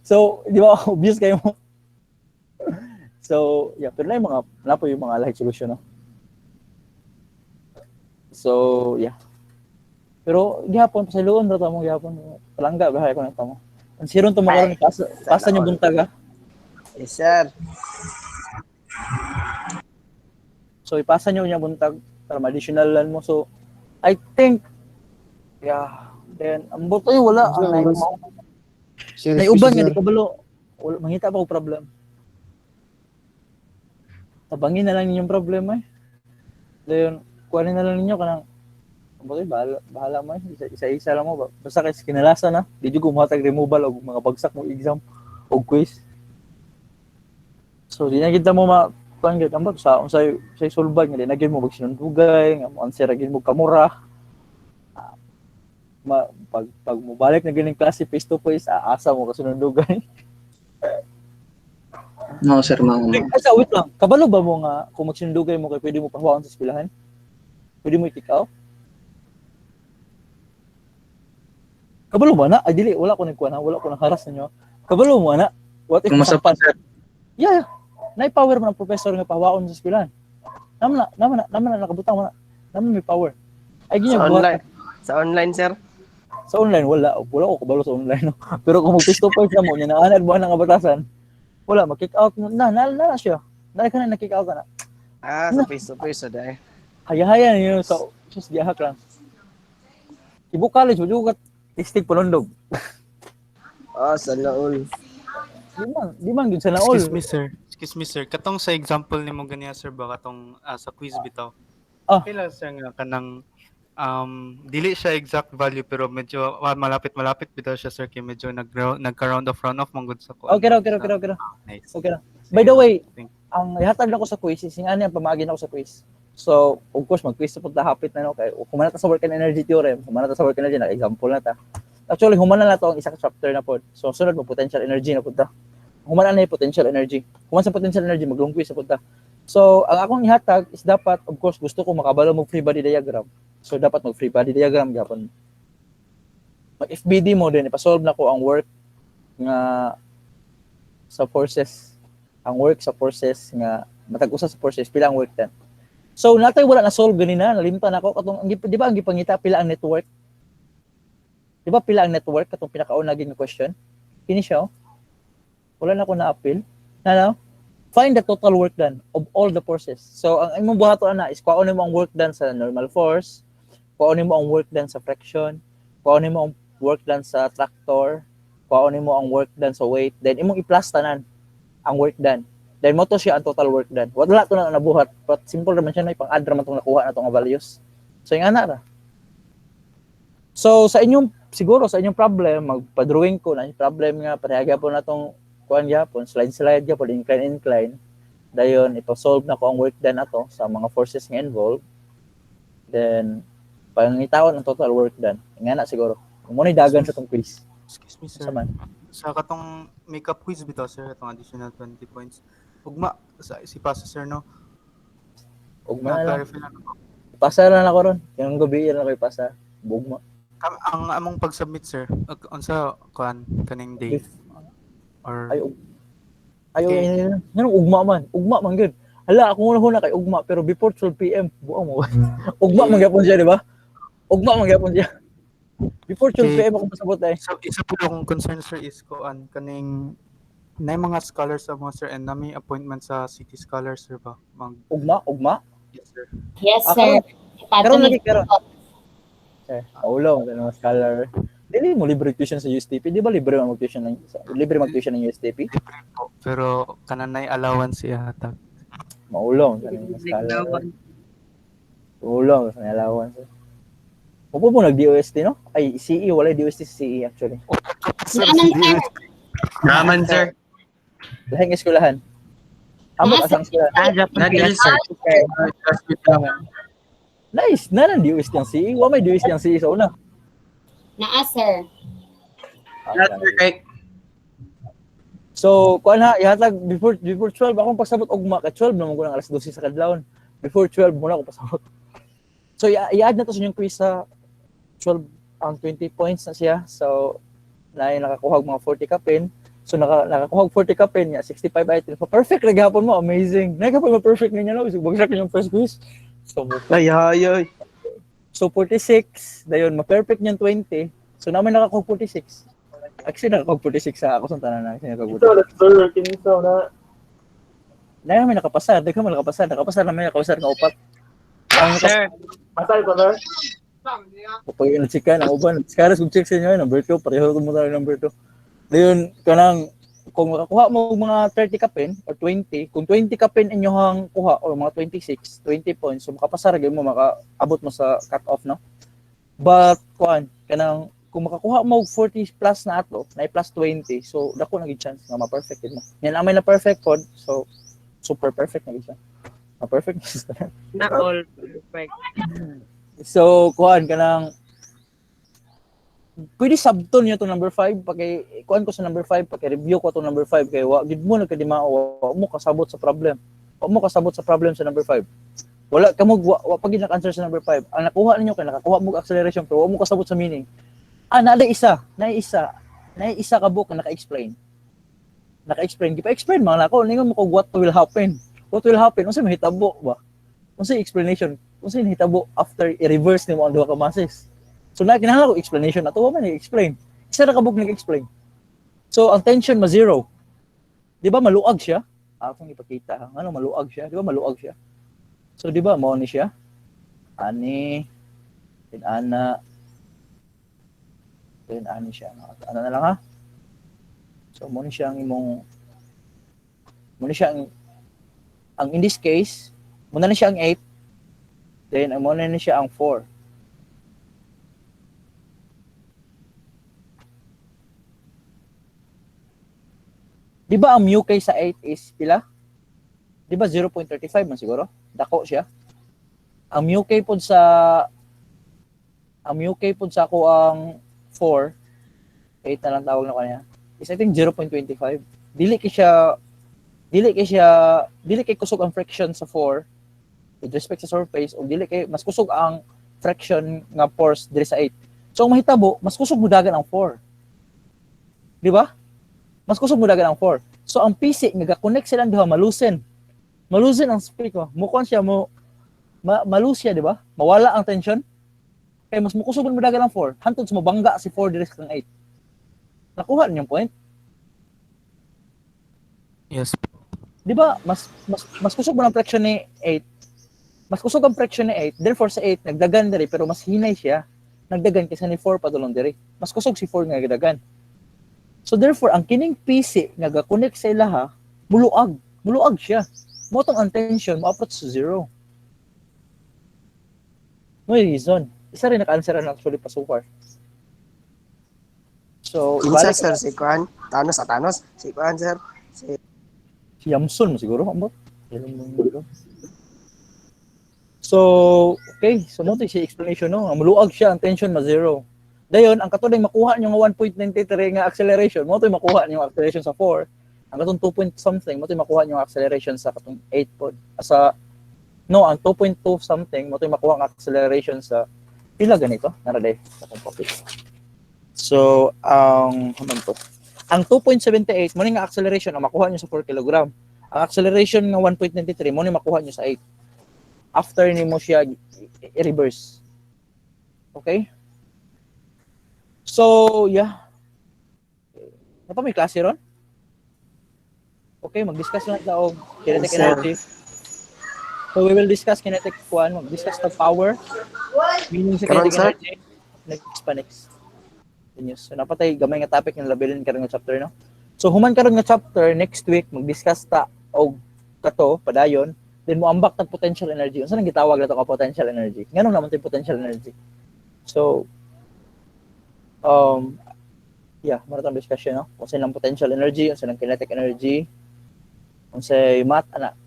So di ba obvious kayo mo? So yeah, pero na yung mga light solution, no? So yeah. Pero gihapon pa sa luon ra ta mo gihapon. Palangga ba ko na ta mo. Ang siron to makaron pasa niyo buntag ha. Yes, sir. So ipasa niyo niya buntag para ma-additionalan mo. So I think yeah, then ang buto yung wala ang naiuban nga di kabalo. Wala mangita pa ko problem. Tabangin na lang ninyong problema eh. Then kuhanin na lang ninyo kanang bahala mo eh. Isa-isa lang mo. Basta kasi kinalasa na. Di ko gumatag removal o mga bagsak mo exam o quiz. So, di na kita mo kuhan ambot sa solve nga. Di na mo magsinundugay. Nga mo answer agin mo kamura. pag mubalik na gining klase face to face, aasa mo kasunundugan. No, sir, no. Ay, sa wait lang. Kabalo ba mo nga kung magsinundugay mo kay pwede mo pahawakan sa eskwelahan? Pwede mo i-kick out? Kabalo mo na? Ay, dili. Wala ko nagkuha na. Wala ko nang haras ninyo. Kabalo mo na? What if Kumasapan, sir. Yeah. Na-power mo ng professor nga pahawakan sa eskwelahan. Naman na nakabutang mo na. Naman may power. Ay, Sa ganyan. online. Sa online, sir. Sa online, wala. Wala ko kabalo sa online. No? Pero kung mag-face to face na mo, niya naanad mo ng kabatasan, wala, mag-kick out mo. Na siya. Dahil ka na na-kick out ka na. Sa face to face, dahil. Haya-haya niyo sa sus gihak lang. Ibu college, wala ka tistig panundog. Sa laol. Di man gud sa naol. Excuse me, sir. Katong sa example nimo ganiya, sir, ba katong sa quiz bitaw. Ah. Kailan sir nga kanang dili siya exact value pero medyo malapit bitaw siya, sir, kay medyo nagka-round off manggod sa ko. Okay. Nice. Okay na. By the way, Thank- ang ihatag na ko sa quiz, singani ang pamagin ako sa quiz. So, of course, mag-quiz sa punta hapit na no kay humana ta sa work and energy theorem, humana ta sa work and energy na example na ta. Actually, humana na to ang isa ka chapter na pod. So, sunod mo potential energy na punta. Humana na yung potential energy. Human sa potential energy, maglong quiz sa punta. So, ang akong ihatag is dapat, of course, gusto ko makabalo mo free body diagram. So, dapat mag free body diagram gapon. Mag-FBD mo din, ipasolve na ko ang work nga sa forces. Ang work sa forces nga matag-usa sa forces, pila ang work dan. So, natay wala na solve ganina, nalimtan ako katong di ba ang gipangita pila ang network? Di ba pila ang network katong pinakauna gid nga question? Kini siya. Oh. Wala na ko na-appeal. Ano? Find the total work done of all the forces. So, ang imong buhato na is kuonin mo ang work done sa normal force, kuonin mo ang work done sa friction, kuonin mo ang work done sa tractor, kuonin mo ang work done sa weight, then imong i-plus tanan ang work done. Then mo to siya ang total work done. Wala to na nabuhat, but simple naman siya na ipang-add raman tong nakuha na tong values. So, yung ana ra. So, sa inyong problem, magpa-drawing ko na yung problem nga, parehaga po na tong kuan gyapon, slide gyapon, incline. Dayon ipa-solve na ko ang work done ato sa mga forces nga involved. Then pangitawon ang total work done. Nga na siguro. Mo ni dagan sa tong quiz. Excuse me, sir. Saman. Sa katong makeup quiz bitaw, sir, katong additional 20 points. Ugma sa si Pasa, sir, no? Ugma na lang. Na-clarify na ako. Pasa na ako ron. Yung gabi na koy pasa. Bugma. Ang among pag-submit, sir, unsa kuan kaning day or Nanong ugma man. Ugma man gud. Hala, ako una kay ugma pero before 12 PM, buo mo. Ugma man gyapon siya, di ba? Ugma man gyapon siya. Before 12 PM ako pasabot ay. So, isa po akong concern, sir, is kuan kaning na mga scholars sa mo, sir, and na may appointment sa city scholars, sir, ba? Ugma? Yes, sir. Yes, sir. Karon lagi karon. Ulo, mga scholar. Dili mo libre tuition sa USTP. Di ba libre mag-tuition ng USTP? Pero kananay allowance siya hatag. Maulong sa mga scholar. Ulong sa allowance. Opo mo nag-DOST, no? Ay, CE, wala DOST sa CE actually. Naman, sir. Lahing eskwelahan. Amo asang eskwelahan. Nadili, sir. Nice, na nang DOST ang CE. Wa may DOST ang CE sa una. Naa, sir. So, kuan ha, ihatag before 12 akong pasabot ugma ka 12 naman ko ng alas 12 sa kadlawon. Before 12 muna ako pasabot. So, i-add na to sa inyong quiz sa 12 ang 20 points na siya. So, nakakuha mga 40 ka pin. So, nakakuha 40 ka pin niya, 65 items. Perfect na gapon mo, amazing. Nagapon mo perfect niya no, bagsak yung first quiz. So, Ay. So 46, dayon ma-perfect niyan 20. So namin nakakuha 46. Actually nakakuha 46 sa ako sa tanan na nakakuha. Ito, let's go. Kinisaw na. Namin nakapasar, nakapasar namin nakapasar nga upat. Sir. Masay ko, sir. Pag inachikan ang uban, skaras kung check sa inyo number 2, pareho ko mo tayo number 2. Dayon kanang kung makakuha mo mga 30 ka pin or 20, kung 20 ka pin inyohang kuha or mga 26, 20 points, so makapasar gyud mo, makaabot mo sa cut off, no? But kanang kung makakuha mo 40 plus na ato, na plus 20, so dako na gid chance nga ma-perfect mo. Yan amay na perfect pod, so super perfect na gid siya. Ma-perfect Na all perfect. So kanang pwede sabton niyo to number 5 kuan ko sa number 5 review ko to number 5 kay wa gid mo nagkadimao wa mo kasabot sa problem. Wa mo kasabot sa problem sa number 5. Wala kamo wa pa gid answer sa number 5. Ang nakuha ninyo kay nakakuha mo acceleration pero wa mo kasabot sa meaning. Naada isa ka book na naka-explain. Gipa-explain man ako ningon mo ko what will happen. What will happen? Unsa mahitabo ba? Unsa explanation? Unsa mahitabo after i-reverse nimo ang duha ka masses? So na kinahanglan ko explanation ato wa man i-explain. Isa ra ka book nag-explain. So ang tension ma zero. Di ba maluag siya? Akong ipakita. Ano maluag siya? Di ba maluag siya? So di ba mao ni siya? Ani ana ani siya. Ano na lang ha? So mo ni siya ang imong ang in this case, muna na siya ang 8. Then muna na siya ang 4. Di ba ang mu k sa 8 is pila? Di ba 0.35 man siguro? Dako siya. Ang mu k pod sa ako ang 4, 8 na lang tawag na kanya. Is I think 0.25. Dili kay kusog ang friction sa 4 with respect sa surface o dili kay mas kusog ang friction nga force diri sa 8. So ang mahitabo, mas kusog mo dagan ang 4. Di ba? Mas kusog mo dagan ang 4. So ang PC nga ga-connect sila duha malusin. Malusin ang spring ko. Mukon siya malus siya, di ba? Mawala ang tension. Kaya mas mukusog mo dagan ang 4. Hantod sa mabangga si 4 diri sa 8. Nakuha niyo yung point? Yes. Di ba? Mas kusog mo ng friction ni 8. Mas kusog ang friction ni 8. Therefore sa 8 nagdagan diri pero mas hinay siya. Nagdagan kaysa ni 4 padulong diri. Mas kusog si 4 nga gadagan. So therefore ang kining PC nga ga-connect sa ilaha muluag siya. Motong ang tension mo-approach sa 0. May reason. Isa rin naka-answer na actually pa so far. So, Kinsa sir si Kuan? Thanos. Si Kuan sir. Si Yamsun siguro, ambot. So, okay. So, mo si explanation no. Muluag siya, ang tension ma 0. Dayon, ang katong makuha niyo nga 1.93 nga acceleration, mo to makuha niyo ang acceleration sa 4. Ang katong 2 point something, mo to makuha niyo ang acceleration sa katong 8 pod. Ang 2.2 something, mo to makuha ang acceleration sa pila ganito. Nara day sa topic. So, ang Ang 2.78 mo nga acceleration ang makuha niyo sa 4 kg. Ang acceleration nga 1.93 mo ni makuha niyo sa 8. After ni mo siya i-reverse. Okay? So, yeah. Ano pa may klase ron? Okay, mag-discuss lang tayo kinetic energy. So, we will discuss kinetic mag-discuss the power. Meaning sa kinetic energy. Next. So, napatay gamay nga topic yung labilin karon nga chapter, no? So, human karon nga chapter, next week, mag-discuss ta og kato, padayon, then mo ambak tag potential energy. Unsa nang gitawag nato ka potential energy? Nganong naman tay potential energy? So, marathon discussion, no? Unsa nang potential energy, unsa nang kinetic energy, unsay math ana.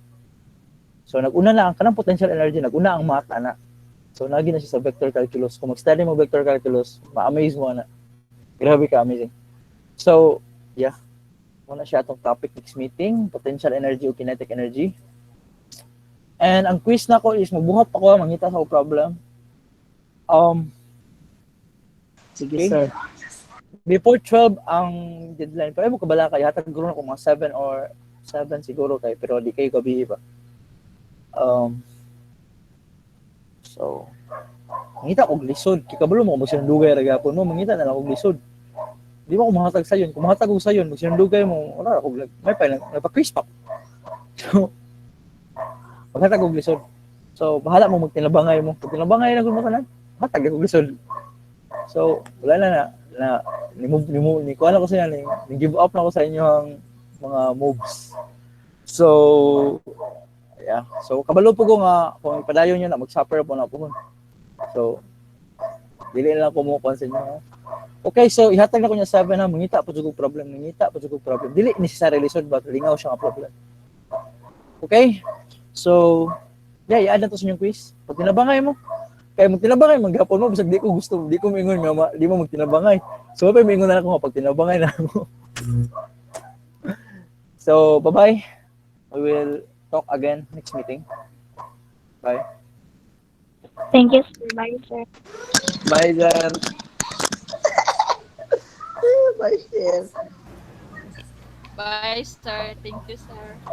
So, nag-una na ang kanang potential energy, nag-una ang math ana. So, nagi na siya sa vector calculus. Kung mag-study mo vector calculus, ma-amaze mo na. Grabe ka, amazing. So, yeah. Muna siya itong topic next meeting, potential energy o kinetic energy. And ang quiz na ko is magbuhat ako, mangita sa problem. Sige, okay. sir. Before 12 ang deadline. Pero mo kabala kayo, hatag siguro na kung mga 7 or 7 siguro kayo, pero di kayo gabi pa. So, mangita kong lisod. Kikabalo mo kung magsinandugay ragapon mo, mangita na lang kong lisod. Di ba kung mahatag sa yun? Kung mahatag ko sa yun, magsinandugay mo, wala ako, may pa lang, nagpa-crisp up. So, maghatag kong lisod. So, bahala mo magtinabangay mo. Pag tinabangay na kung makanan, hatag akong lisod. So, wala na ni kuha na ko sa inyo, ni give up na ko sa inyo ang mga moves. So, yeah. So, kabalo po ko nga, kung ipadayon nyo na, mag-suffer po na po. So, dili na lang ko mo sa inyo. Okay, so, ihatag na ko niya 7 na, mangita po jugog problem. Dili necessary lisod ba, lingaw siya nga problem. Okay? So, yeah, i-add na to sa inyong quiz. Pag tinabangay mo, Kaya magtinabangay maghapon mo bisag di ko gusto, di ko mingon nga di mo magtinabangay. So pa mingon na ako pag tinabangay na ako. So bye-bye. We will talk again next meeting. Bye. Thank you, sir. Bye, sir. Bye, sir. Bye, sir. Bye, sir. Thank you, sir.